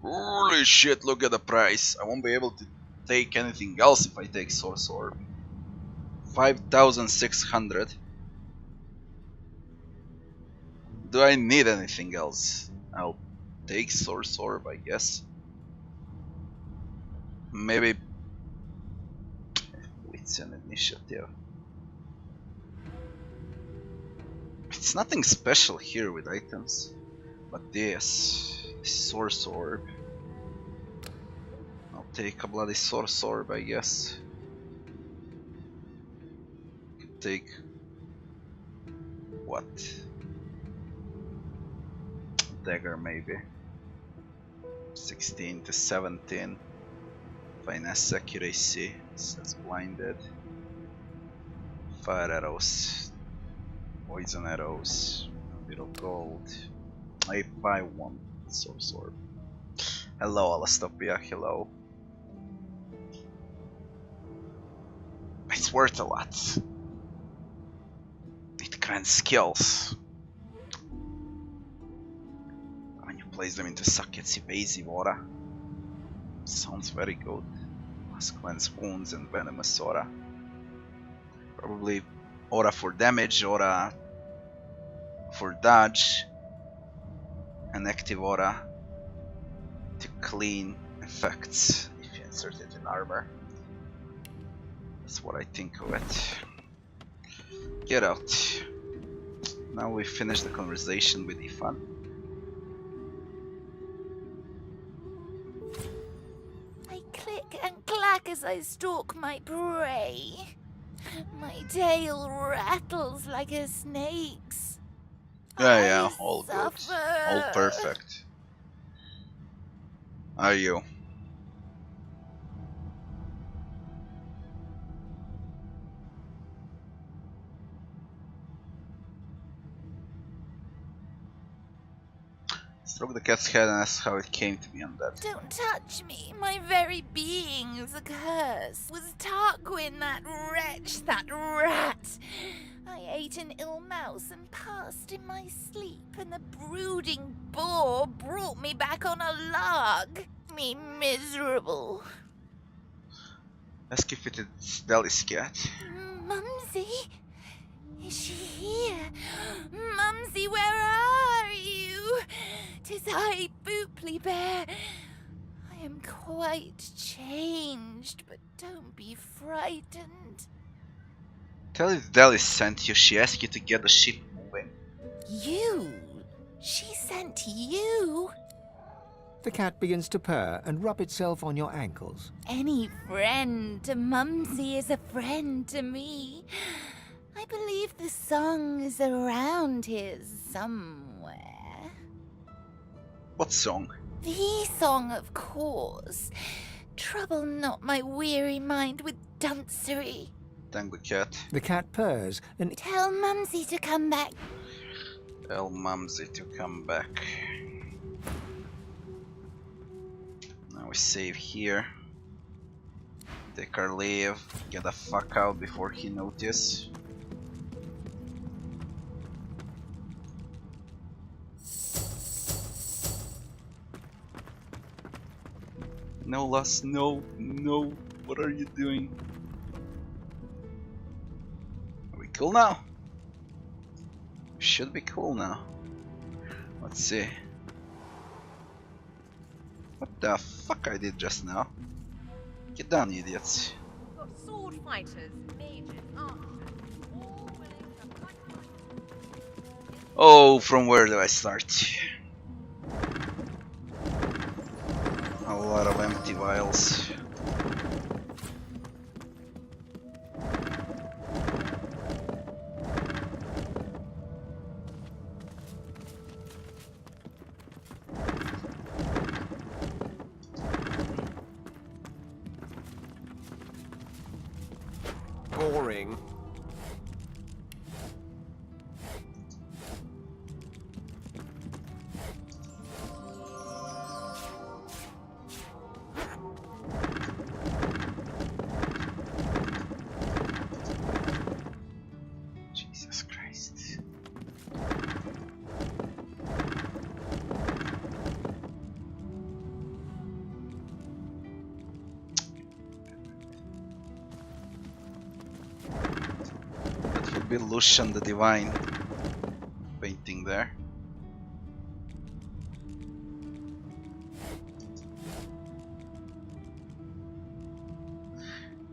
Holy shit, look at the price. I won't be able to take anything else if I take source orb. 5,600. Do I need anything else? I'll take source orb, I guess. Maybe it's an initiative. It's nothing special here with items, but this source orb. I'll take a bloody source orb, I guess. Could take what? Dagger maybe. 16 to 17. Finesse accuracy. That's blinded. Fire arrows. Poison arrows. A bit of gold. I buy one source orb. Hello, Alastopia. Hello. It's worth a lot. It grants skills. When you place them into sockets, evasive aura. Sounds very good. Must cleanse wounds and venomous aura. Probably aura for damage, aura for dodge, and active aura to clean effects if you insert it in armor. That's what I think of it. Get out. Now we finish the conversation with Ifan. I click and clack as I stalk my prey. My tail rattles like a snake's. Yeah, all good. All perfect. Are you? Stroke the cat's head and ask how it came to be undead. Don't touch me. My very being is a curse. Was Tarquin that wretch, that rat? I ate an ill mouse and passed in my sleep, and the brooding boar brought me back on a log. Me miserable. Ask if it's Deli's cat. Mumsy? Is she here? Mumsy, where are you? 'Tis I, Booply Bear. I am quite changed, but don't be frightened. Tell if Deli sent you. She asked you to get the ship moving. You? She sent you? The cat begins to purr and rub itself on your ankles. Any friend to Mumsy is a friend to me. I believe the song is around here somewhere. What song? The song, of course. Trouble not my weary mind with duncery. Thank the cat. The cat purrs and... Tell Mumsy to come back. Tell Mumsy to come back. Now we save here. Take our leave. Get the fuck out before he notices. No, Lus, no, no. What are you doing? Are we cool now? Should be cool now. Let's see. What the fuck I did just now? Get down, idiots. We've got sword fighters, mages, archers, all willing to fight. Oh, from where do I start? A lot of empty vials. Boring. Jesus Christ. That would be Lucian the Divine painting there.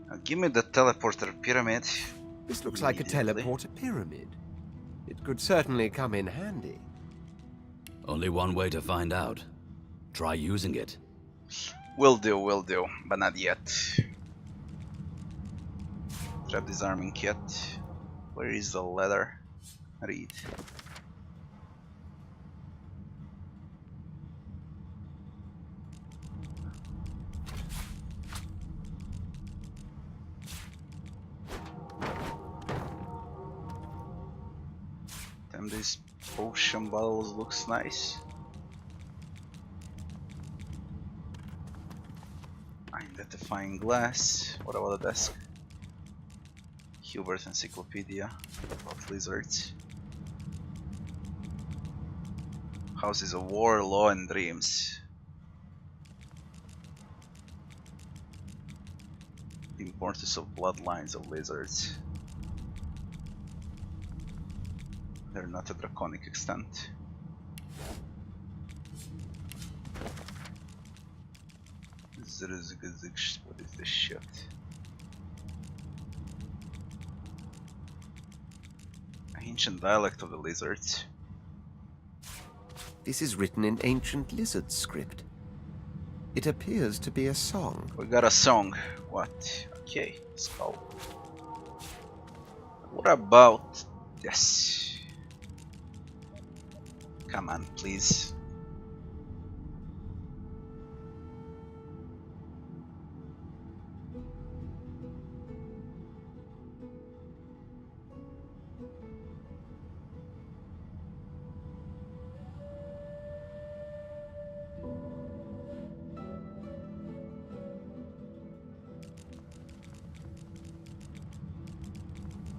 Now give me the teleporter pyramid. This looks like a teleporter pyramid. It could certainly come in handy. Only one way to find out. Try using it. Will do, but not yet. Trap disarming kit. Where is the letter? Read. Damn, these potion bottles looks nice. Identifying glass. What about the desk? Hubert's encyclopedia about lizards. Houses of war, law, and dreams. The importance of bloodlines of lizards. They're not a draconic extent. What is this shit? Ancient dialect of the lizards. This is written in ancient lizard script. It appears to be a song. We got a song. What? Okay, skull. What about this? Come on, please.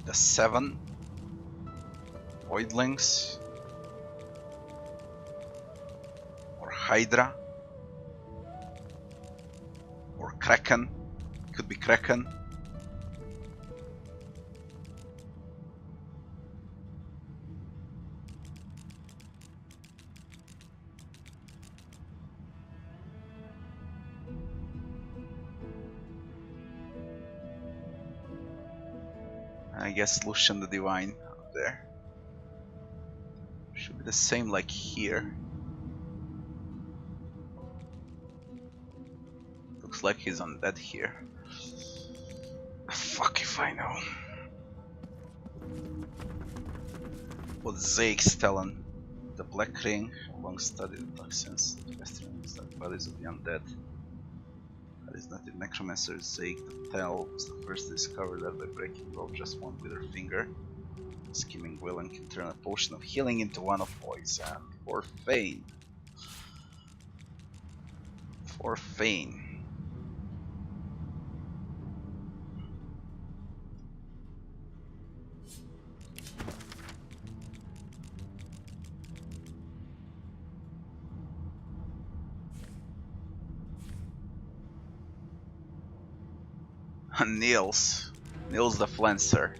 The 7 voidlings or Hydra or Kraken. Could be Kraken. I guess Lucian the Divine up there. Should be the same like here. Looks like he's undead here. Fuck if I know. What Zake's telling. The Black Ring, long studied toxins, bodies of the undead. That is not the necromancer's sake. The tale was the first to discover that by breaking off just one with her finger, skimming Willen can turn a potion of healing into one of poison. For Fane. For Fane. Niels the Flancer.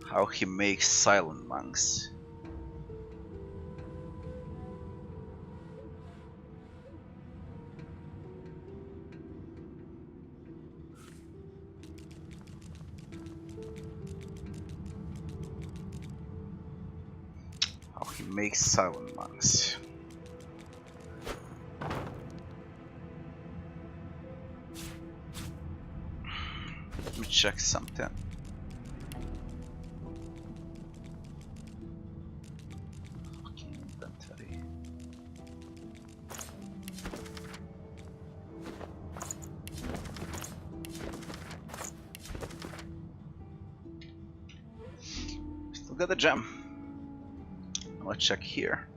How he makes silent monks. How he makes silent monks. Let me check something. Fucking inventory. Still got the gem. Let's check here.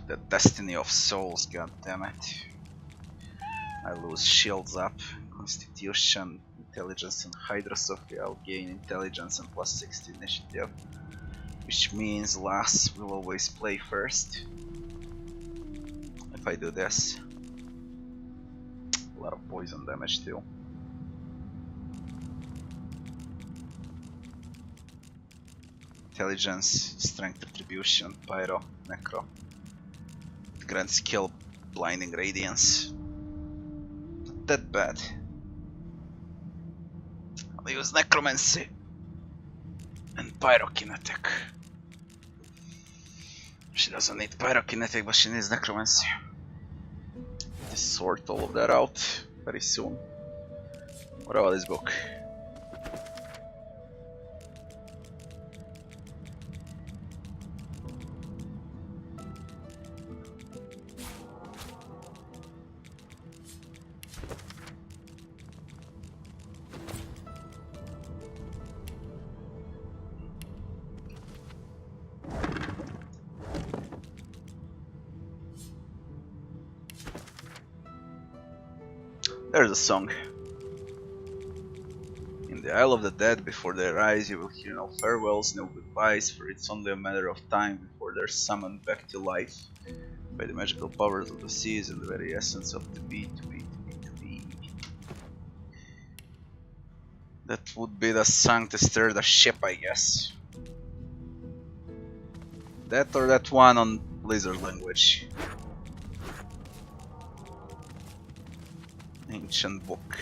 The destiny of souls, goddammit. I lose shields up, constitution, intelligence and hydrosophy. I'll gain intelligence and plus 60 initiative. Which means Lass will always play first. If I do this. A lot of poison damage too. Intelligence, strength attribution, pyro, necro. Grand skill, blinding radiance. Not that bad. I'll use necromancy and pyrokinetic. She doesn't need pyrokinetic, but she needs necromancy. Just sort all of that out very soon. What about this book? There's a song. In the Isle of the Dead, before they rise, you will hear no farewells, no goodbyes, for it's only a matter of time before they're summoned back to life by the magical powers of the seas and the very essence of to be. That would be the song to stir the ship, I guess. That or that one on lizard language. Ancient book.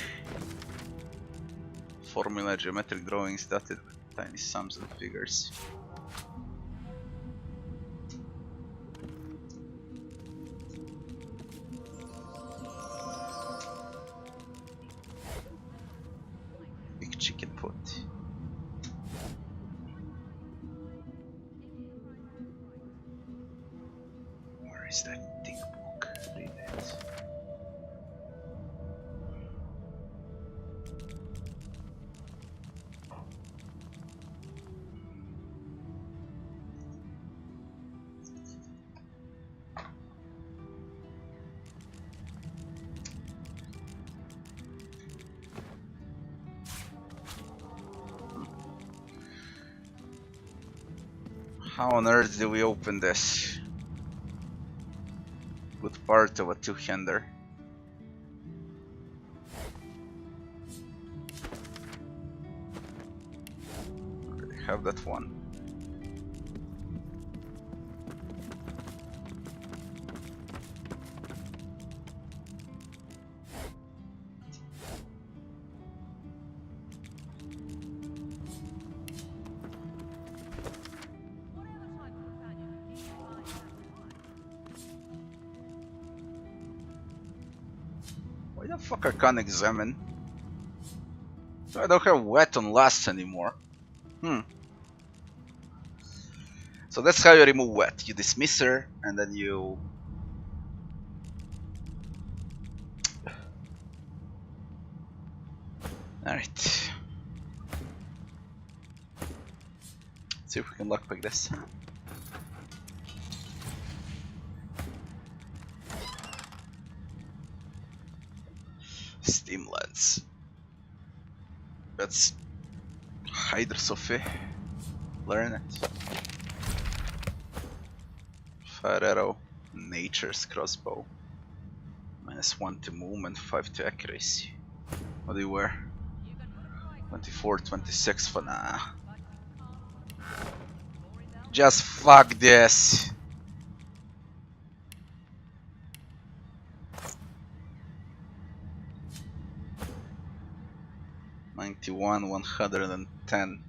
Formula, geometric drawings dotted with tiny sums and figures. Big chicken foot. Where is that thick book? Read it. How on earth do we open this? part of a two-hander. Already have that one. Why the fuck I can't examine? I don't have wet on last anymore. So that's how you remove wet. You dismiss her and then you... Alright. See if we can lockpick this. Steam lens. That's Hydrosophy. Learn it. Fire arrow. Nature's crossbow. -1 to movement, 5 to accuracy. What do you wear? 24, 26 for nah. Just fuck this. $91, 110.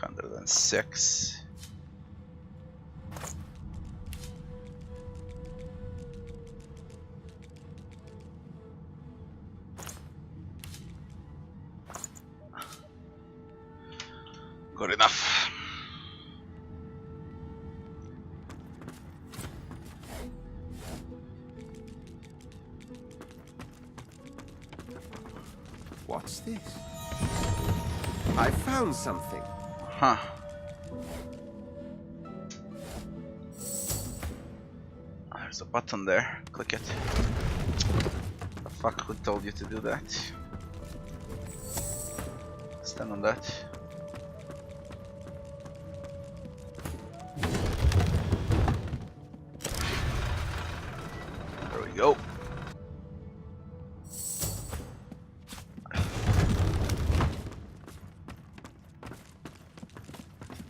$106. Good enough. What's this? I found something. Huh. There's a button there. Click it. The fuck, who told you to do that? Stand on that. There we go.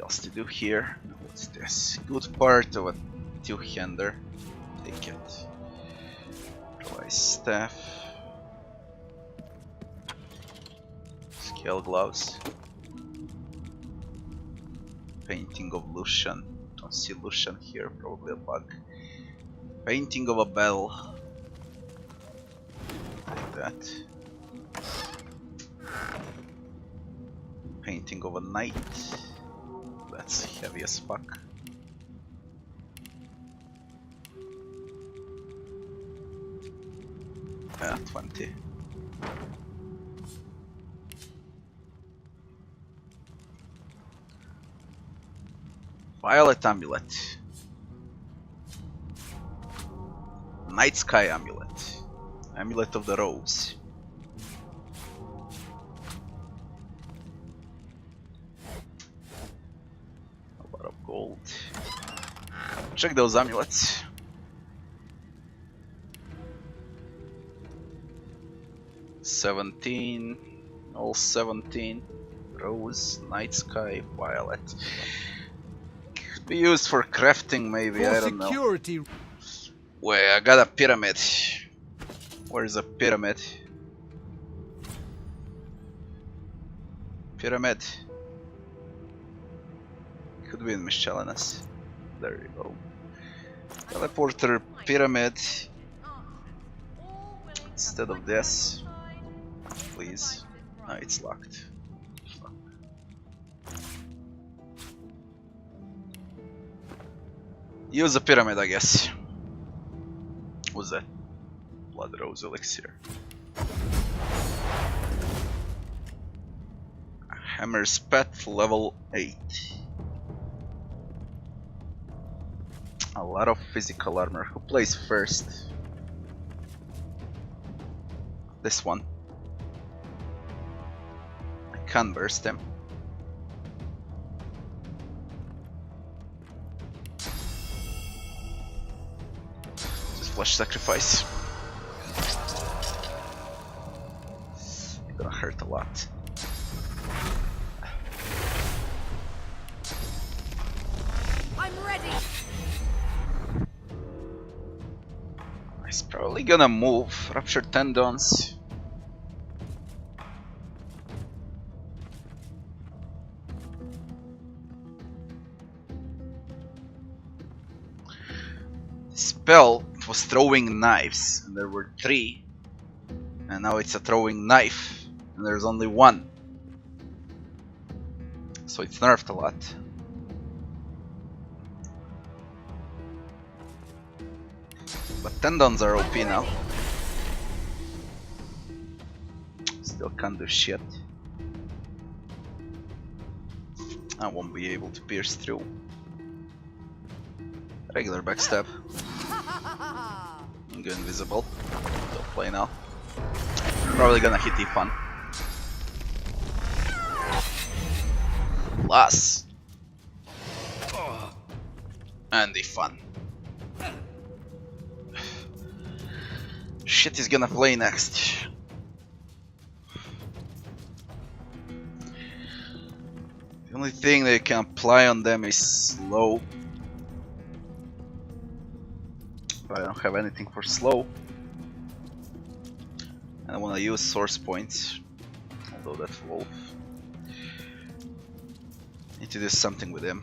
Else to do here? What's this? Good part of a two-hander. Take it. Try staff. Scale gloves. Painting of Lucian. Don't see Lucian here, probably a bug. Painting of a bell. Like that. Painting of a knight. That's heavy as fuck. Yeah, 20. Violet amulet. Night sky amulet. Amulet of the rose. A lot of gold. Check those amulets. $17, all 17. Rose, night sky, violet. Could be used for crafting, maybe. I don't know. Wait, I got a pyramid. Where's a pyramid? Pyramid. Could be in Miscellaneous. There you go. Teleporter pyramid. Instead of this. Please. No, it's locked. Fuck. Use a pyramid, I guess. What's that? Blood Rose Elixir. Hammer's Pet, level 8. A lot of physical armor. Who plays first? this one. I can burst him. Just flash sacrifice. It's gonna hurt a lot. I'm ready. He's probably gonna move. Ruptured tendons. Spell was throwing knives, and there were 3, and now it's a throwing knife, and there's only 1. So it's nerfed a lot. But tendons are OP now. Still can't do shit. I won't be able to pierce through. Regular backstab. I'm going invisible. Don't play now. Probably gonna hit Ifan. Loss. And Ifan. Shit is gonna play next. The only thing they can apply on them is slow. But I don't have anything for slow. And I wanna use source points. Although that's wolf. Need to do something with him.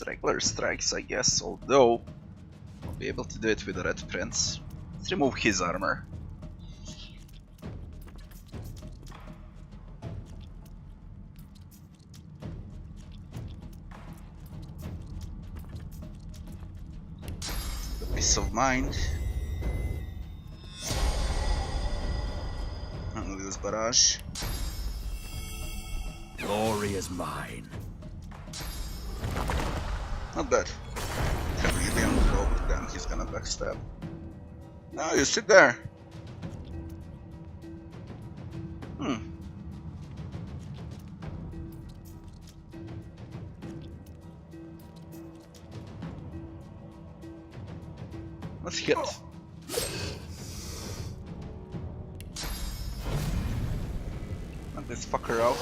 Regular strikes, I guess, although I'll be able to do it with the Red Prince. Let's remove his armor. The peace of mind. And this barrage. Glory is mine. Not bad. Heavily on the rope, then he's gonna backstab. No, you sit there. Let's hit. Knock this fucker out.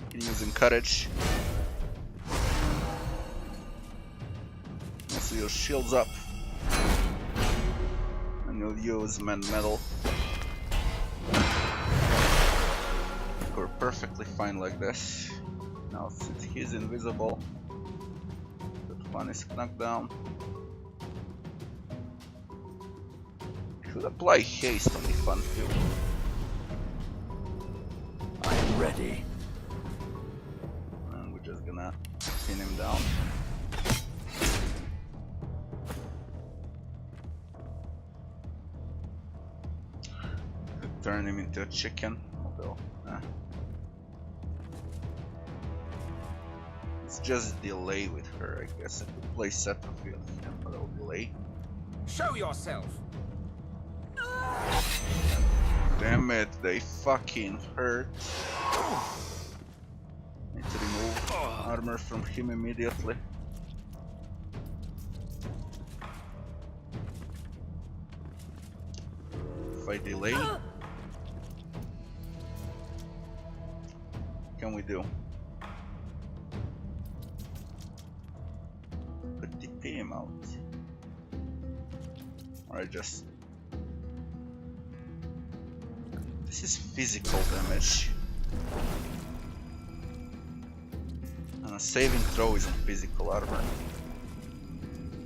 Can use encourage. So your shield's up, and you'll use man metal. We're perfectly fine like this. Now since he's invisible, that one is knocked down. Should apply haste on the fun too. I'm ready. And we're just gonna pin him down. Turn him into a chicken, although it's just delay with her, I guess. I could play Setterfield, but I'll delay. Show yourself! Damn it, they fucking hurt. Need to remove armor from him immediately. If I delay, can we do? Could TP him out. Or I just... This is physical damage. And a saving throw is on physical armor.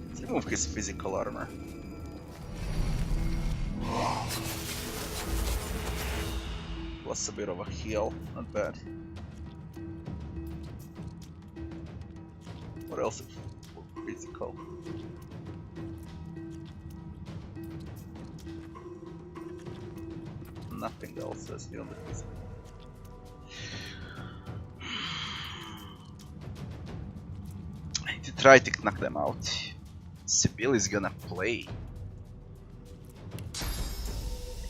Let's remove his physical armor. Plus a bit of a heal, not bad. What else is physical? Nothing else as the other physical. try to knock them out. Sibyl is gonna play.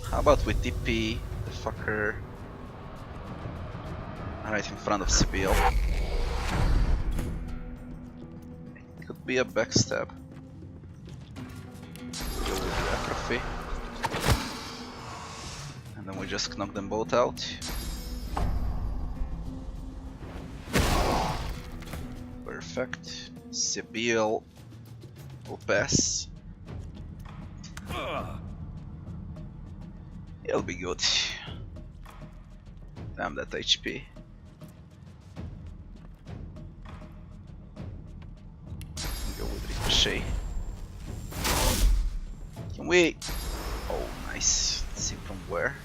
How about we TP the fucker right in front of Sibyl? Could be a backstab. Go with the atrophy. And then we just knock them both out. Perfect. Sibyl will pass. He'll be good. Damn that HP. Go with Ricochet. Can we... Oh, nice. Let's see from where.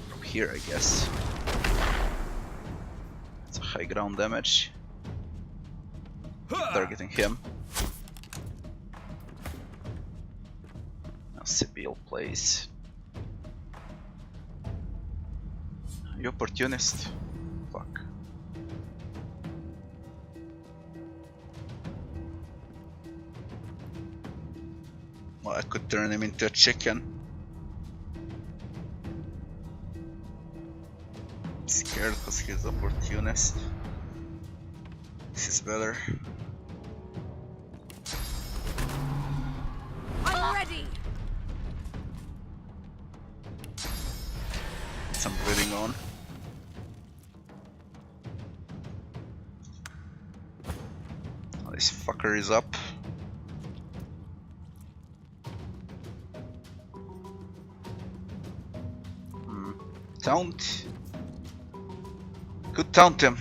From here, I guess. It's a high ground damage. Targeting him. Now Sibyl plays. You opportunist. Fuck. Well, I could turn him into a chicken. I'm scared because he's opportunist. This is better. I'm ready. Some bleeding on. Oh, this fucker is up. Taunt. Could taunt him.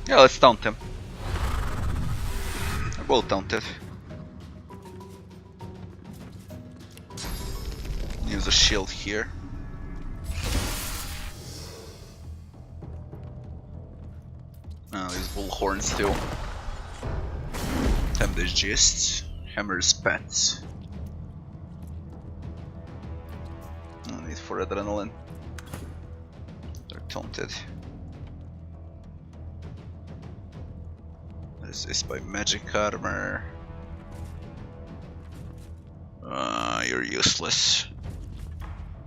Yeah, let's taunt him. I will taunt it. Use a shield here. These bullhorns too. Tempest Gist. Hammer's Pets. No need for adrenaline. They're taunted. This is by magic armor. You're useless.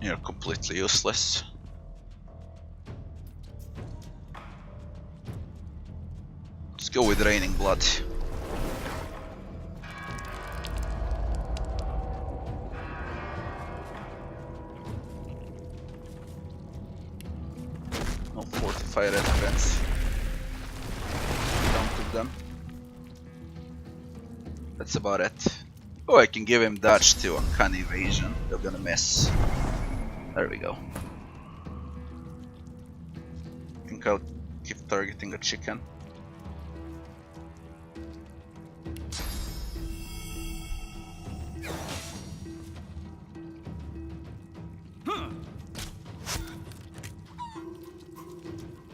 You're completely useless. Let's go with Raining Blood. No fortified entrance. Counted them. That's about it. Oh, I can give him dodge too, uncanny evasion. They're gonna miss. There we go. I think I'll keep targeting a chicken.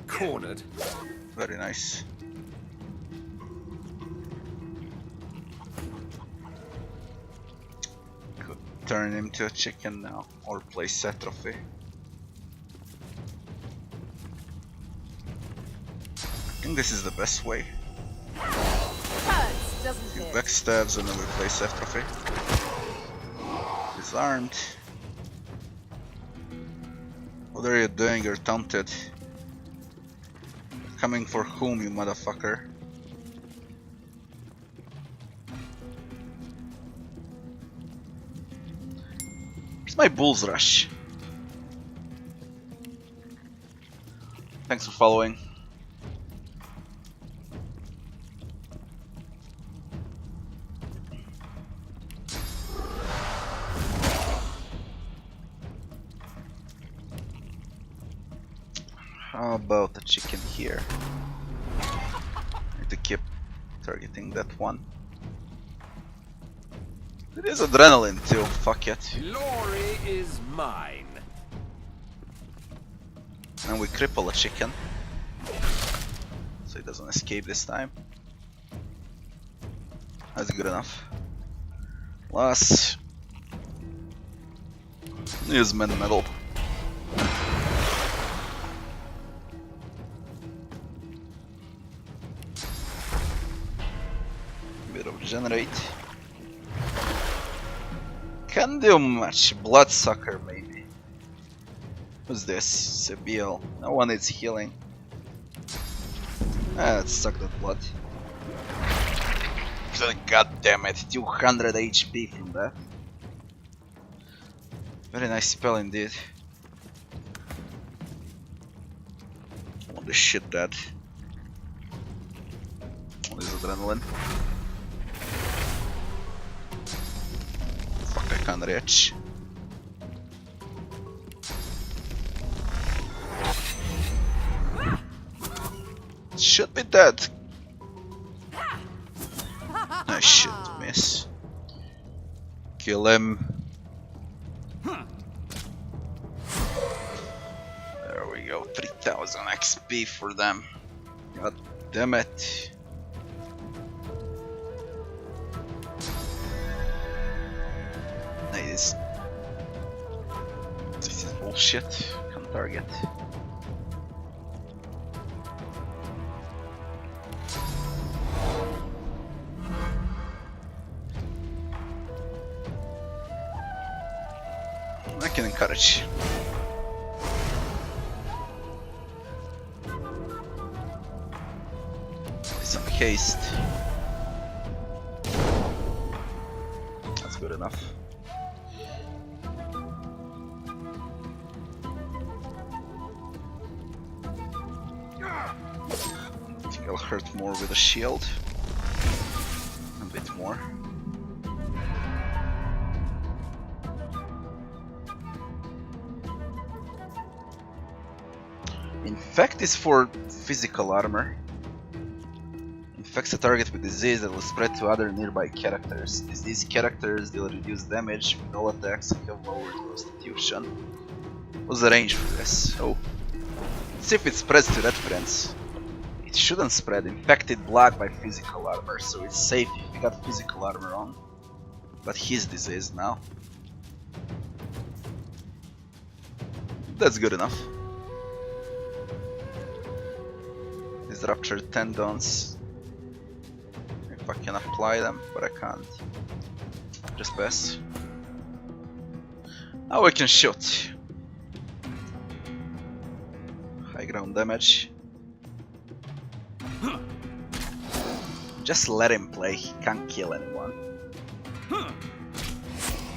Cornered. Very nice. Could turn him to a chicken now, or play Atrophy. I think this is the best way. Hurts, doesn't it? Backstabs and then we play Atrophy. Disarmed. What are you doing? You're taunted. Coming for whom, you motherfucker? Where's my Bull's Rush? Thanks for following. How about the chicken here? Need to keep targeting that one. It is adrenaline too, fuck it. Glory is mine. And we cripple a chicken. So he doesn't escape this time. That's good enough. Last. Use Man Metal. Regenerate. Can't do much. Bloodsucker maybe. Who's this? Sibyl. No one needs healing. Let's suck that blood. God damn it, 200 HP from that. Very nice spell indeed. Holy shit, that. What is adrenaline? Fuck, I can't reach. Should be dead. I should miss. Kill him. There we go, 3000 XP for them. God damn it. Nice. This is bullshit. Can't target. I can encourage. Some haste. That's good enough. I think I'll hurt more with a shield. A bit more. Infect is for physical armor. Infects a target with disease that will spread to other nearby characters. Disease characters deal reduced damage with all attacks and have lower constitution. What's the range for this? Oh. Let's see if it spreads to red friends. It shouldn't spread. Infected blocked by physical armor, so it's safe if you got physical armor on. But he's diseased now. That's good enough. These ruptured tendons. If I can apply them, but I can't. Just pass. Now we can shoot. High ground damage. Just let him play, he can't kill anyone.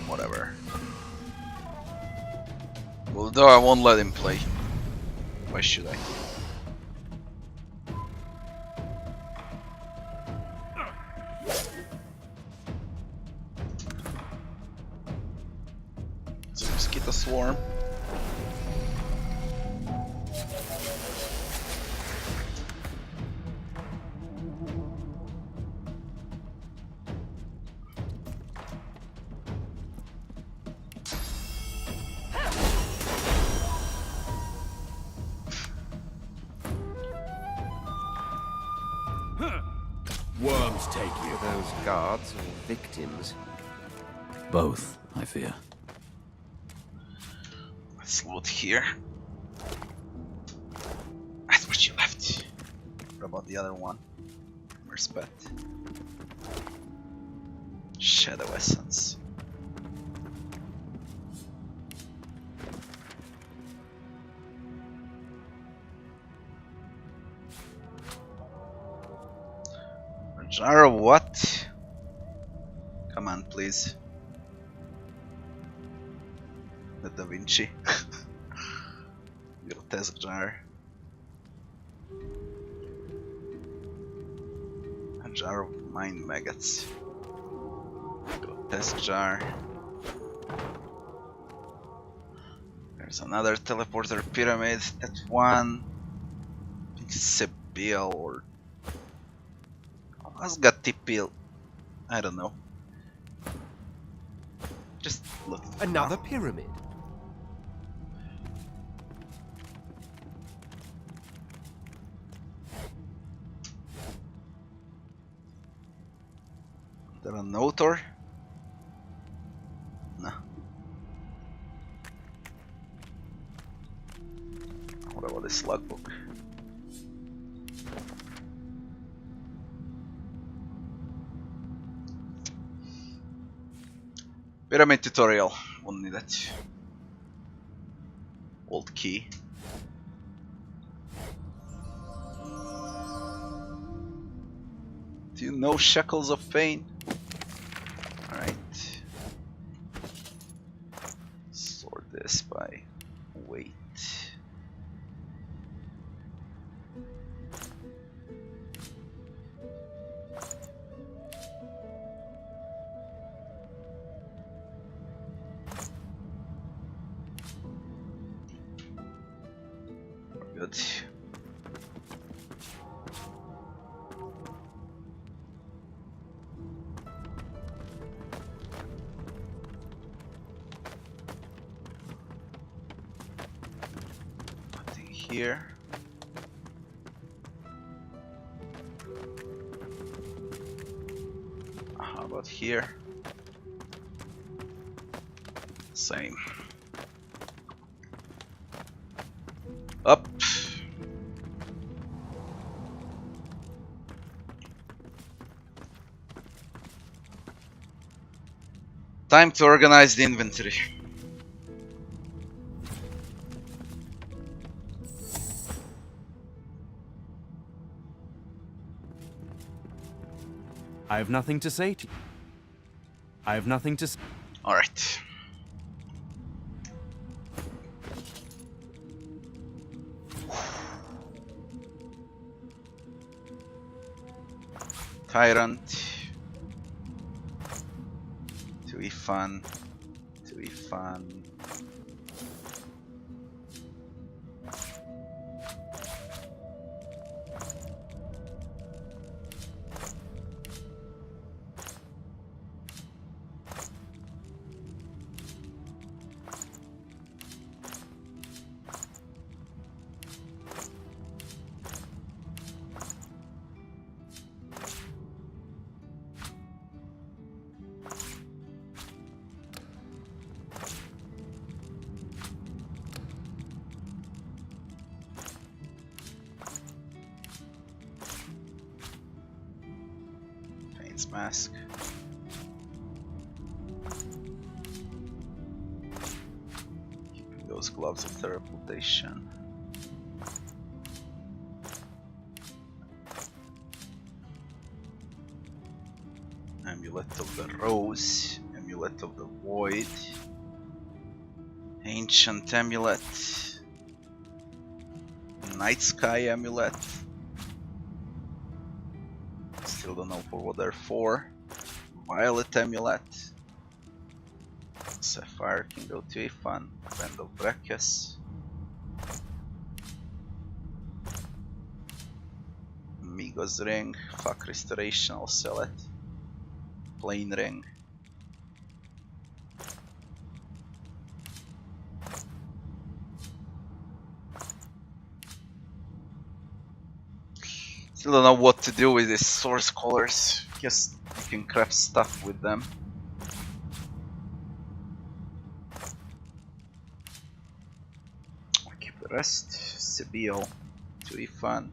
Whatever. Although I won't let him play. Why should I? Mosquito swarm. Worms take you. Those guards or victims? Both, I fear. Let's loot here. That's what you left. What about the other one? Respect. Shadow essence. Jar of what? Come on, please. The Divinity. Grotesque jar. A jar of mind maggots. Grotesque jar. There's another teleporter pyramid. That one. I think Sibyl or Asgatipil. I don't know. Just look. Another pyramid. There a notor? No. What about this logbook? Pyramid tutorial. Won't need it. Old key. Do you know Shackles of Pain? Alright. Sort this by weight. Good. Nothing here. How about here? Same. Up. Time to organize the inventory. I have nothing to say to you. I have nothing to say. Alright. Tyrant. To be fun. To be fun. Mask. Keeping those gloves of the reputation. Amulet of the Rose, Amulet of the Void, Ancient Amulet, Night Sky Amulet. Still don't know for what they're for. Violet Amulet. Sapphire can go to Ifan. Band of Breckus. Migo's Ring. Fuck Restoration, I'll sell it. Plain Ring. Still don't know what to do with these source colors. Guess you can craft stuff with them. I'll keep the rest. Sibyl, to be fun.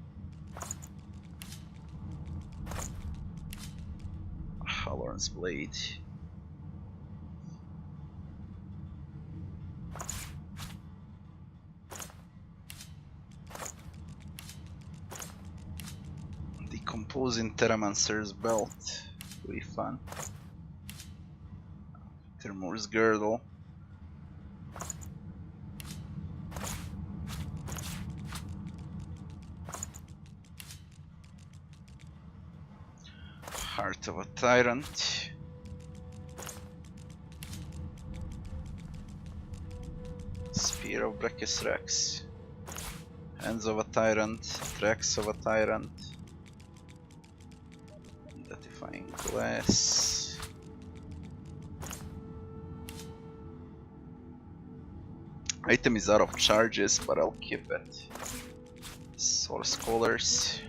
Halloran's Blade. Decomposing Terramancer's Belt. Will be fun. Thermor's Girdle. Heart of a Tyrant. Spear of Breckus Rex. Hands of a Tyrant. Tracks of a Tyrant. Identifying Glass. Item is out of charges, but I'll keep it. Source Colors.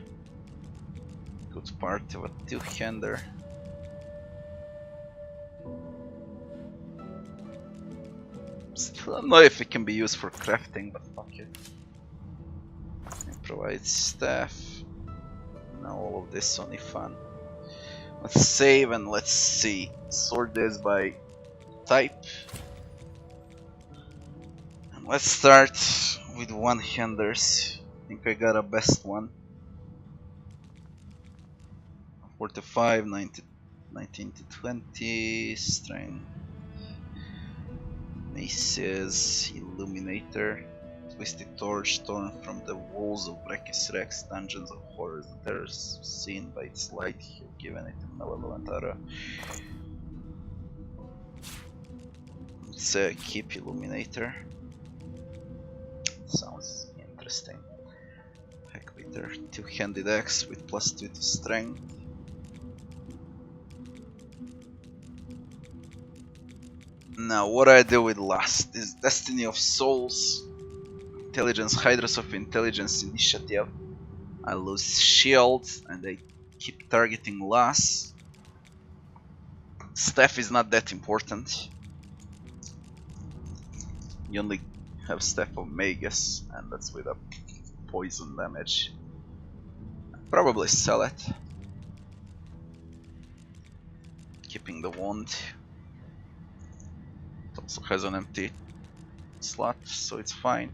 Good part of a two-hander. Still don't know if it can be used for crafting, but fuck it. Improvise staff. Now all of this only fun. Let's save and let's see. Sort this by type. And let's start with one-handers. I think I got a best one. 45, 19 to 20, strength, maces, illuminator, twisted torch torn from the walls of Brekis Rex, dungeons of horrors and terrors seen by its light, have given it a malevolent aura. Let's keep illuminator. Sounds interesting. Heckbeater, two-handed axe with +2 to strength. Now, what I do with last is Destiny of Souls, Intelligence, Hydras of Intelligence, Initiative. I lose shield and I keep targeting last. Staff is not that important. You only have Staff of Magus, and that's with a poison damage. I'll probably sell it. Keeping the wand. It also has an empty slot, so it's fine.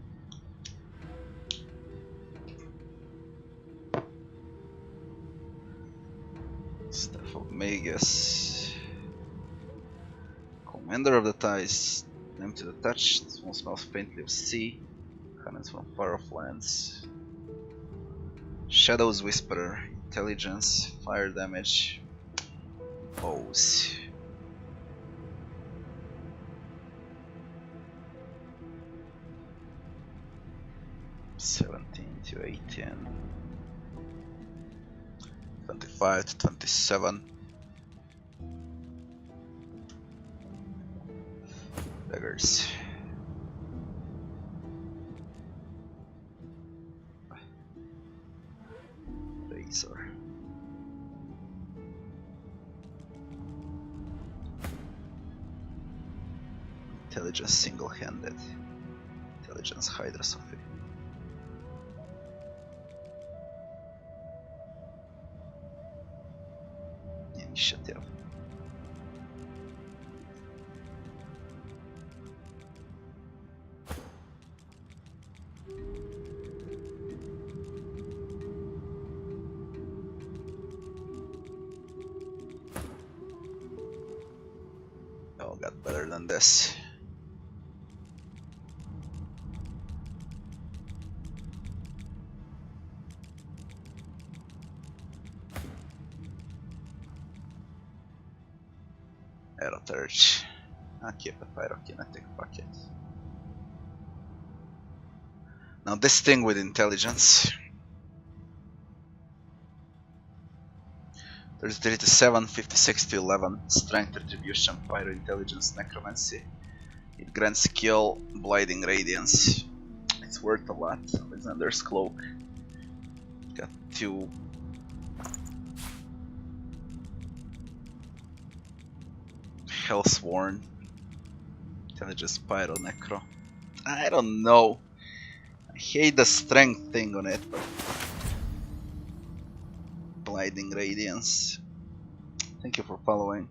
Staff of Magus. Commander of the Ties. Name to the touch. Small smells faintly of sea. Cannons from far off lands. Shadows Whisperer. Intelligence. Fire damage. O's. to 18, 25 to 27. Daggers. Razor. Intelligence single-handed. Intelligence Hydra Sophie. Initiative. Oh, got better than this. Aeroturge. I'll keep a pyrokinetic bucket. Now this thing with intelligence. There's 3 to 7, 56 to 11, strength retribution, pyro intelligence, necromancy. It grants skill, blinding radiance. It's worth a lot. Alexander's cloak. Got 2. Hellsworn. Intelligence, pyro, necro. I don't know. I hate the strength thing on it, but blinding radiance. Thank you for following.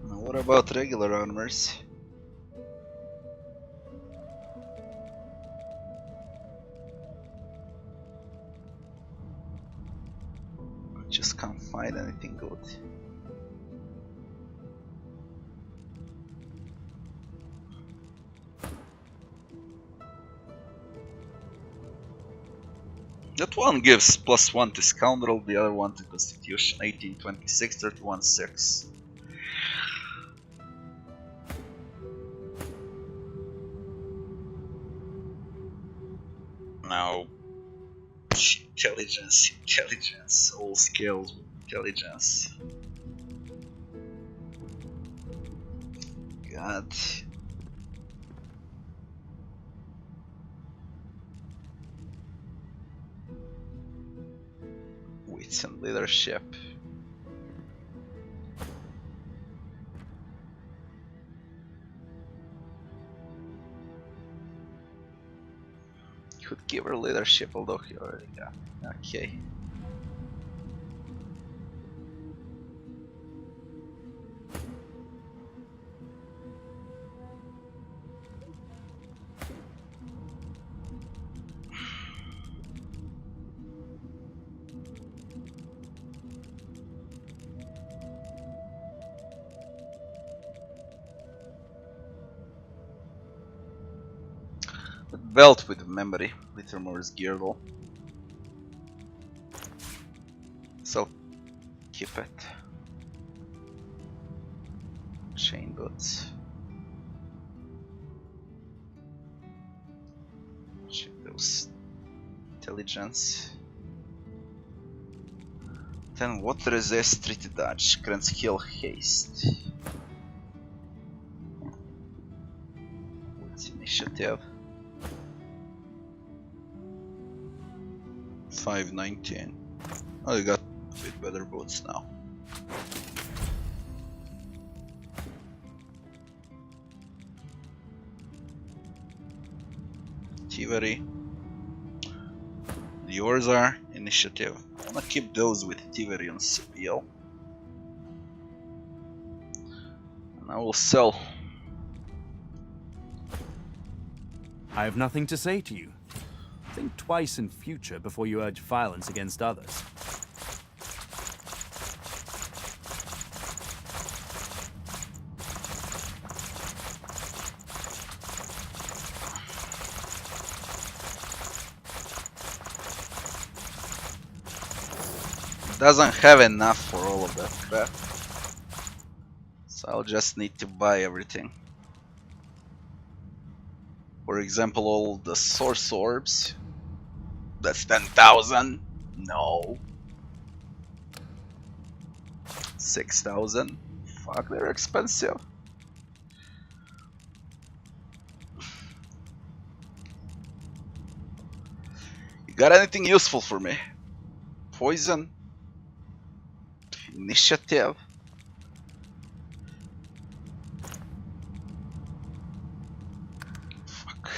Now what about regular armors? I just can't find anything good. That one gives +1 to Scoundrel, the other one to Constitution, 18, 26, 31, 6. Now, intelligence, all skills with intelligence. God. Wits and leadership. Could give her leadership, although he already got. Okay. Belt with memory, Littermore's girdle. So keep it. Chain boots. Check those intelligence. Then what resist treated dodge? Grants heal haste. What's initiative? 519. Oh, you got a bit better boots now. Thievery. Yours are initiative. I'm gonna keep those with Thievery and Seville. And I will sell. I have nothing to say to you. Think twice in future before you urge violence against others. Doesn't have enough for all of that crap. So I'll just need to buy everything. For example, all the source orbs. That's 10,000. No. 6,000. Fuck, they're expensive. You got anything useful for me? Poison? Initiative? Fuck.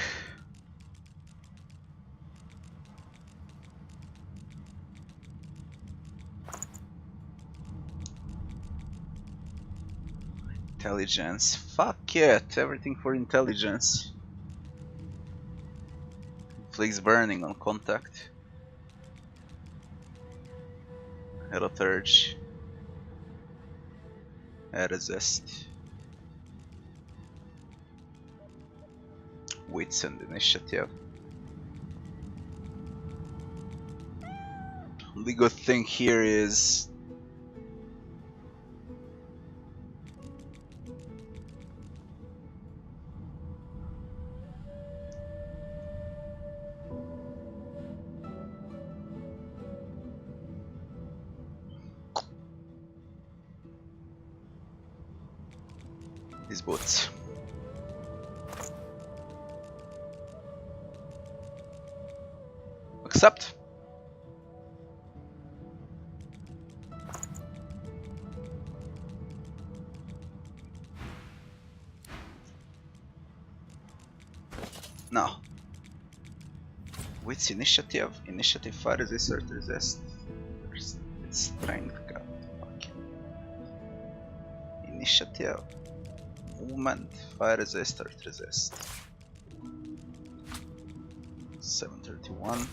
Intelligence. Fuck it. Everything for intelligence. Inflicts burning on contact. Heritage. Resist. Wits and initiative. The good thing here is these boots. Accept. Now, wits initiative, initiative fire resist, earth resist, strength, god, fucking initiative, movement, fire resist, earth resist. 731.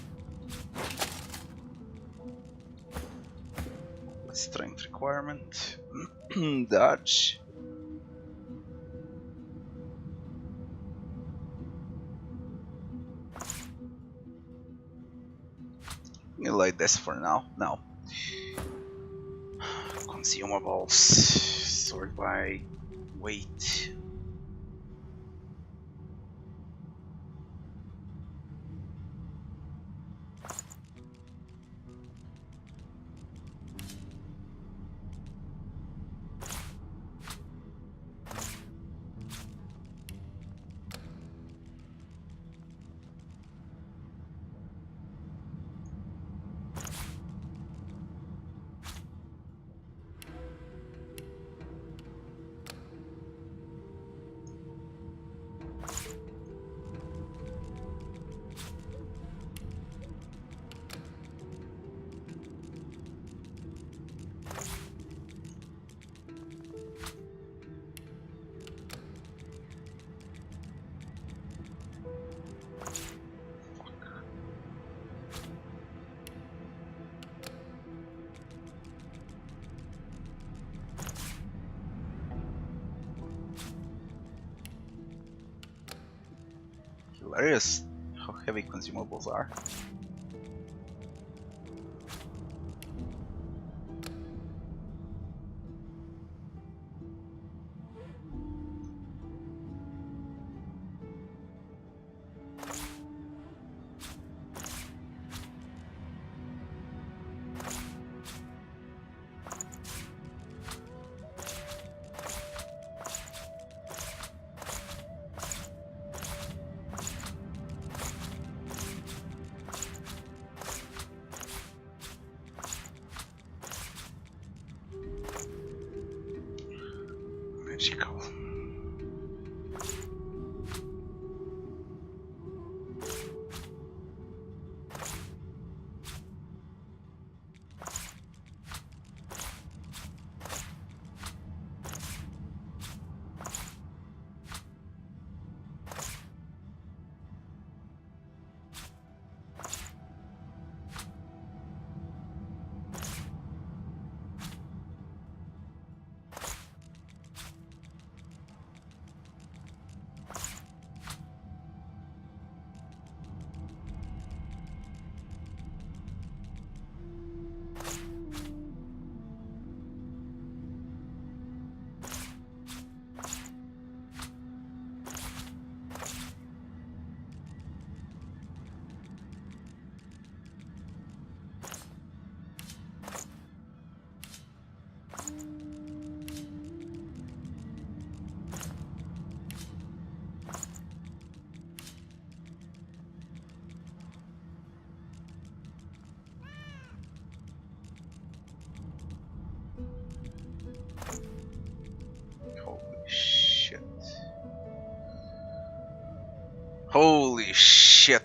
Strength requirement. Dodge. You like this for now. Now, consumables. Sort by weight. Hilarious. heavy consumables are. Magical. Holy shit.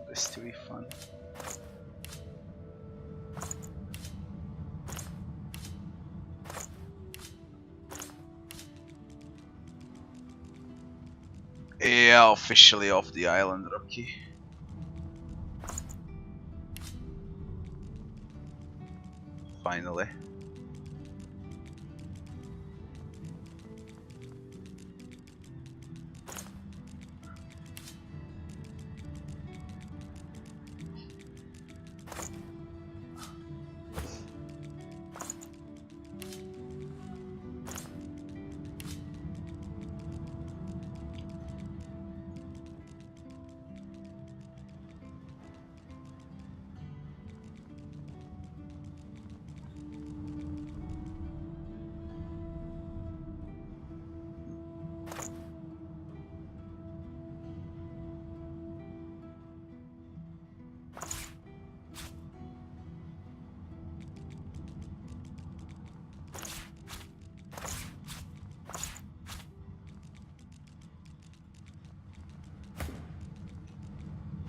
This to be fun. Yeah, officially off the island, Rocky. Finally.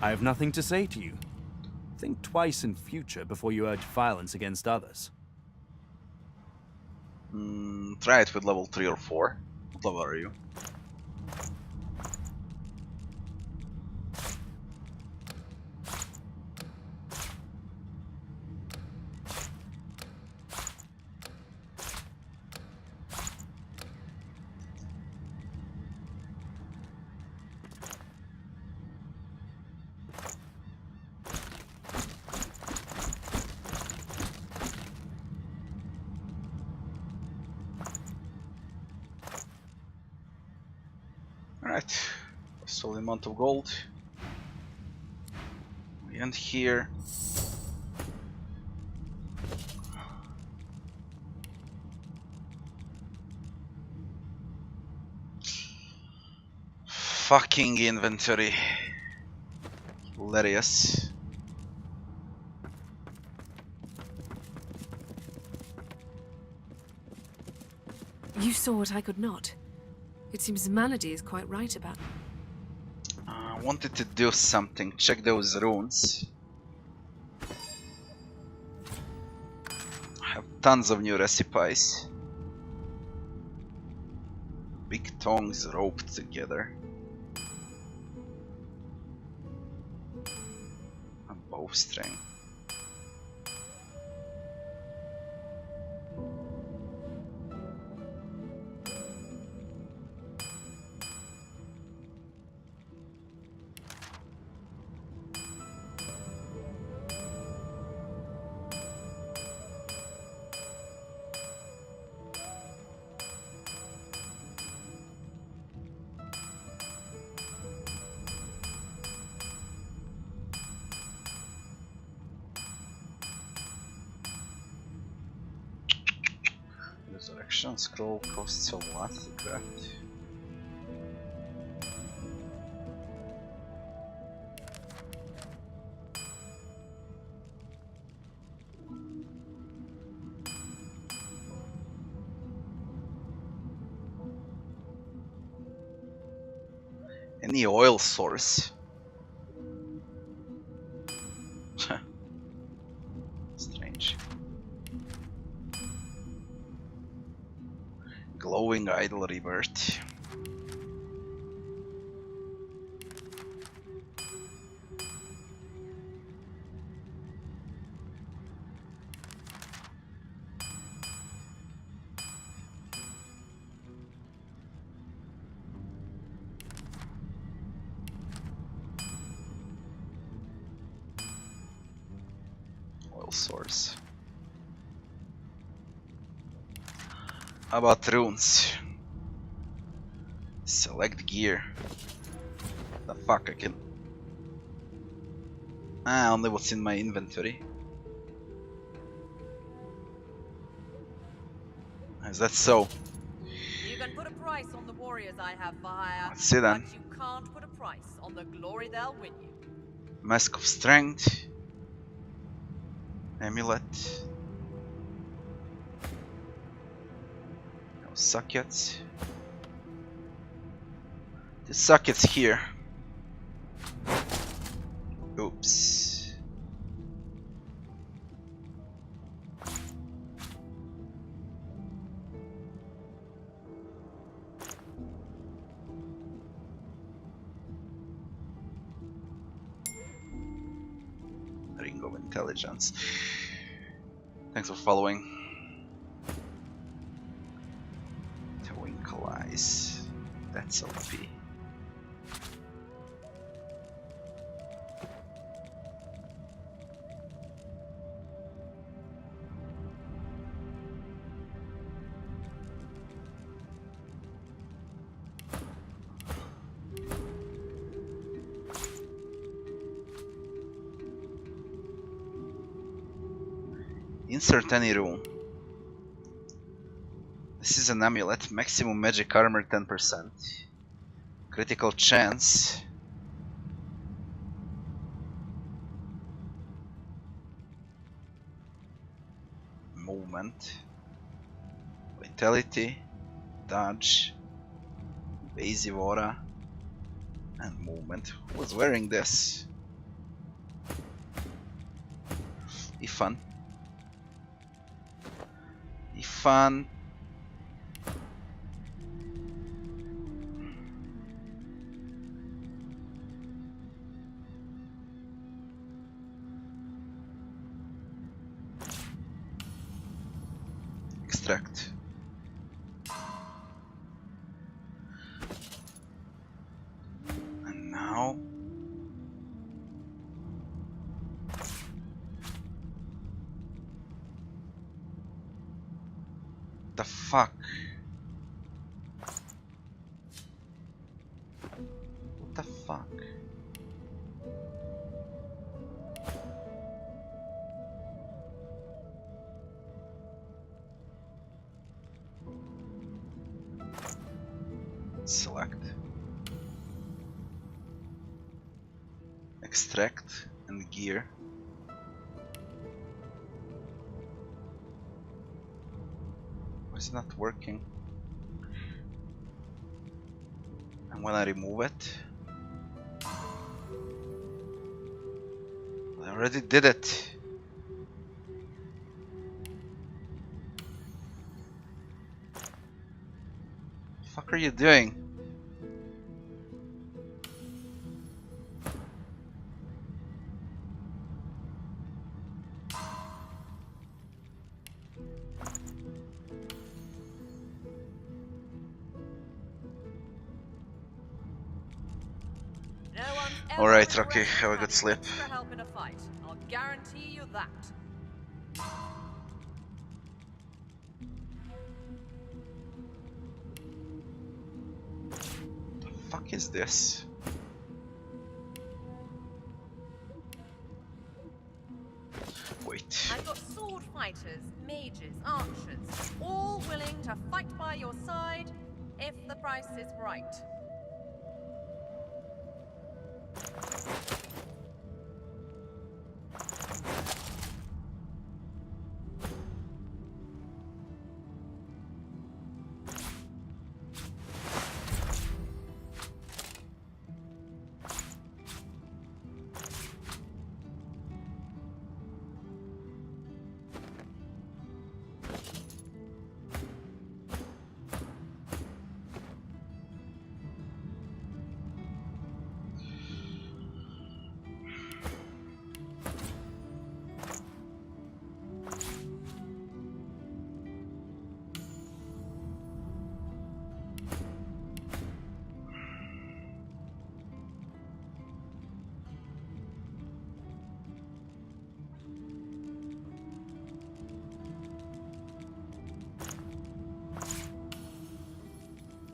I have nothing to say to you. Think twice in future before you urge violence against others. Try it with level 3 or 4. What level are you? Alright, a solid amount of gold. We end here. Fucking inventory. Hilarious. You saw what I could not. It seems Malady is quite right about. I wanted to do something. Check those runes. I have tons of new recipes. Big tongues roped together. A bowstring. Resurrection scroll costs a lot to craft. Any oil source? Strange. Glowing idol rebirth. Oil source. How about runes? Select gear. The fuck I can. Only what's in my inventory. Is that so? You can put a price on the warriors I have for hire. Let's see then. But you can't put a price on the glory they'll win you. Mask of Strength. Amulet. No sockets. The sockets here. Oops. Ring of Intelligence. Thanks for following. Twinkle Eyes. That's OP. Insert any rune. This is an amulet. Maximum magic armor 10%. Critical chance. Movement. Vitality. Dodge. Evasive aura. And movement. Who was wearing this? Ifan. Fun. Extract. And now the fuck? the fuck? Select, extract, and gear. Why is it not working? And when I remove it, I already did it. What the fuck are you doing? Alright, Rocky, have a good sleep. Extra help in a fight. I'll guarantee you that. The fuck is this? Wait. I've got sword fighters, mages, archers, all willing to fight by your side if the price is right.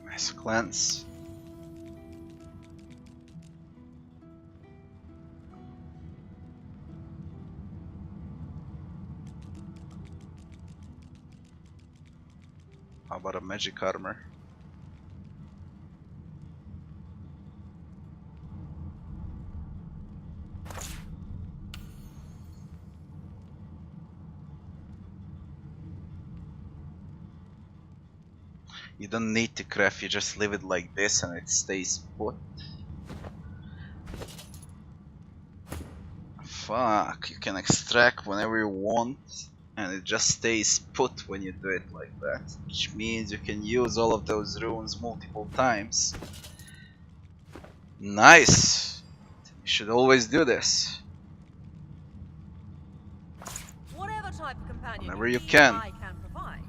Nice cleanse. How about a magic armor? You don't need to craft, you just leave it like this and it stays put. Fuck, you can extract whenever you want and it just stays put when you do it like that. Which means you can use all of those runes multiple times. Nice! You should always do this. Whatever type of companion Whenever you need, can. I can provide.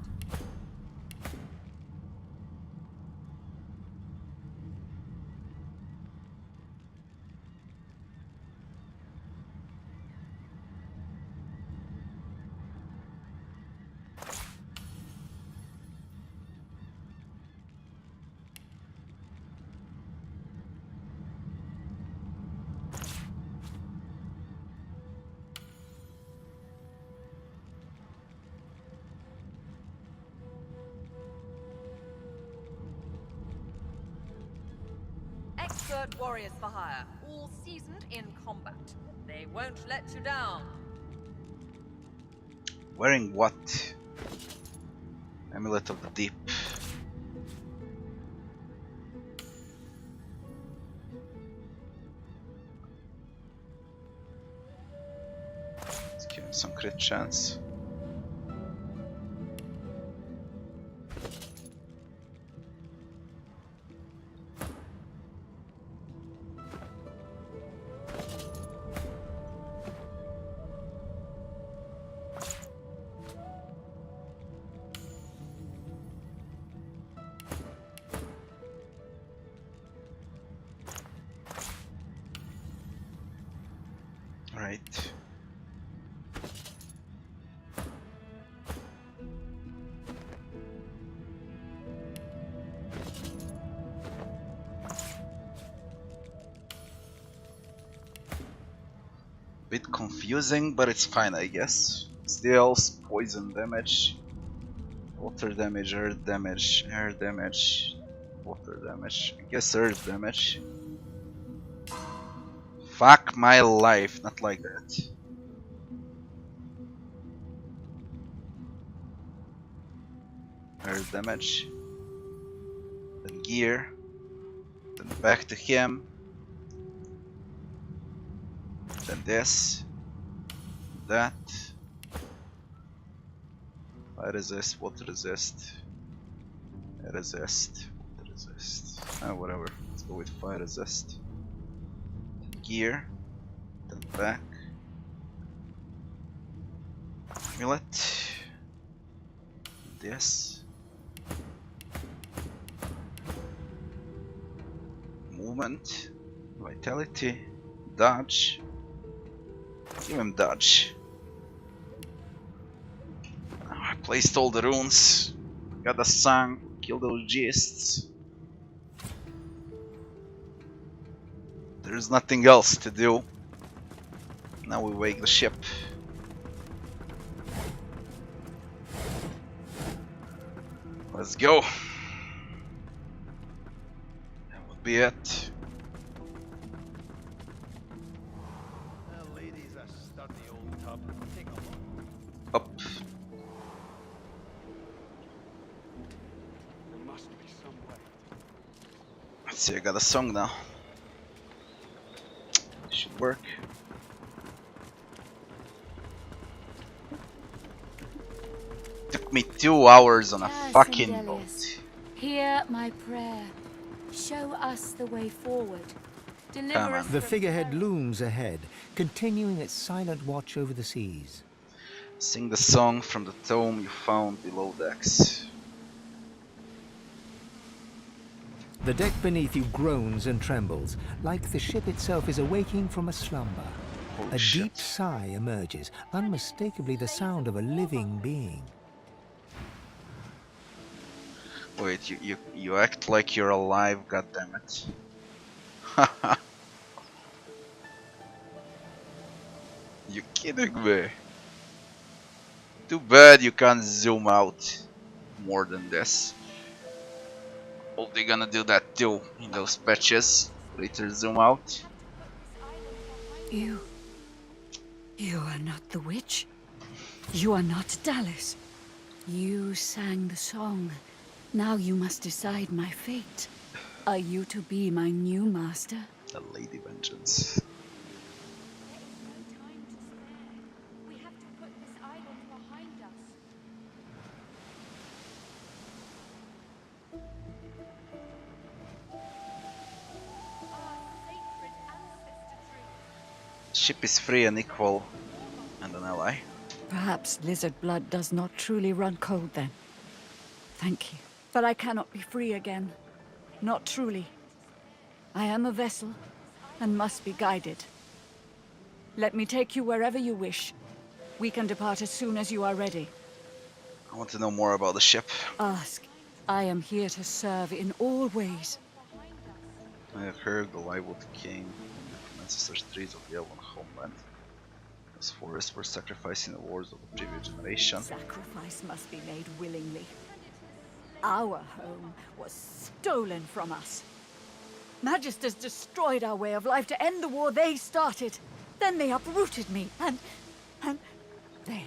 Expert warriors for hire, all seasoned in combat. They won't let you down. Wearing what? Amulet of the Deep. Let's give him some crit chance. Right. Bit confusing, but it's fine, I guess. Still poison damage, water damage, earth damage, air damage, water damage. I guess earth damage. Fuck my life, not like that. Earth damage. Then gear. Then back to him. Then this. That. Fire resist, water resist. Air resist, water resist. Ah, whatever. Let's go with fire resist. Then gear. Then back. Amulet. This. Movement. Vitality. Dodge. Give him dodge. I placed all the runes. Got a song. Kill those gists. There's nothing else to do. Now we wake the ship. Let's go. That would be it. Up. Let's see, I got a song now. Should work. Took me 2 hours on a fucking boat. Hear my prayer. Show us the way forward. Deliver us. The figurehead looms ahead, continuing its silent watch over the seas. Sing the song from the tome you found below decks. The deck beneath you groans and trembles, like the ship itself is awaking from a slumber. Holy a shit. deep sigh emerges, unmistakably the sound of a living being. Wait, you act like you're alive, goddammit. Haha. You kidding me? Too bad you can't zoom out more than this. Oh, they're gonna do that too in those patches. Later zoom out. You are not the witch. You are not Dallas. You sang the song. Now you must decide my fate. Are you to be my new master? The Lady Vengeance. Ship is free and equal, and an ally. Perhaps lizard blood does not truly run cold then. Thank you. But I cannot be free again. Not truly. I am a vessel, and must be guided. Let me take you wherever you wish. We can depart as soon as you are ready. I want to know more about the ship. Ask. I am here to serve in all ways. I have heard the Livewood came from ancestors' trees of the Elven homeland. Those forests were sacrificed in the wars of the previous generation. Sacrifice must be made willingly. Our home was stolen from us. Magisters destroyed our way of life to end the war they started. Then they uprooted me, and they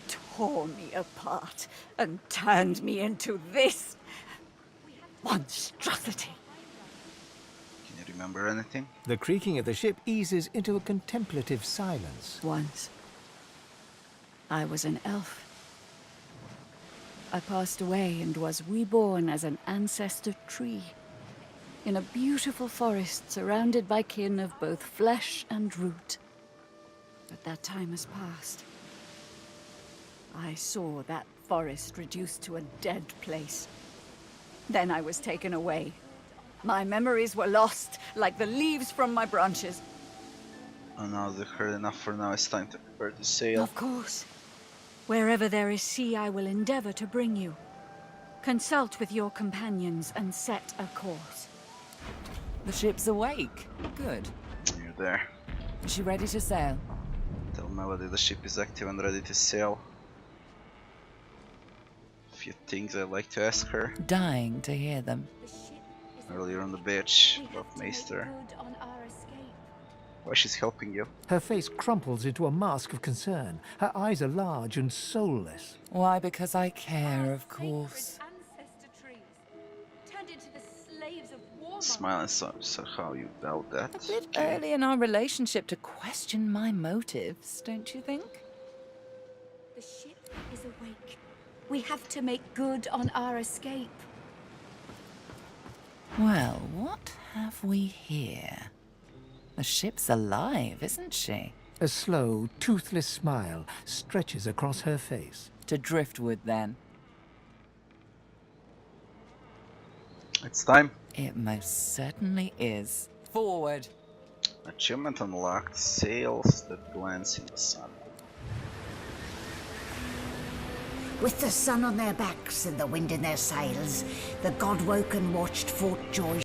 tore me apart and turned me into this monstrosity. Can you remember anything? The creaking of the ship eases into a contemplative silence. Once, I was an elf. I passed away and was reborn as an ancestor tree, in a beautiful forest surrounded by kin of both flesh and root. But that time has passed. I saw that forest reduced to a dead place. Then I was taken away. My memories were lost, like the leaves from my branches. Oh no, they've heard enough for now. It's time to prepare to sail. Of course. Wherever there is sea, I will endeavor to bring you. Consult with your companions and set a course. The ship's awake. Good. You're there. Is she ready to sail? Tell Melody the ship is active and ready to sail. A few things I'd like to ask her. Dying to hear them. Earlier on the beach, about Maester. Why she's helping you? Her face crumples into a mask of concern. Her eyes are large and soulless. Why? Because I care, of course. Smiling, so how you doubt that? A bit early in our relationship to question my motives, don't you think? The ship is awake. We have to make good on our escape. Well, what have we here? The ship's alive, isn't she? A slow, toothless smile stretches across her face. To driftwood, then. It's time. It most certainly is. Forward. Achievement unlocked. Sails that glance in the sun. With the sun on their backs and the wind in their sails, the god-woken watched Fort Joy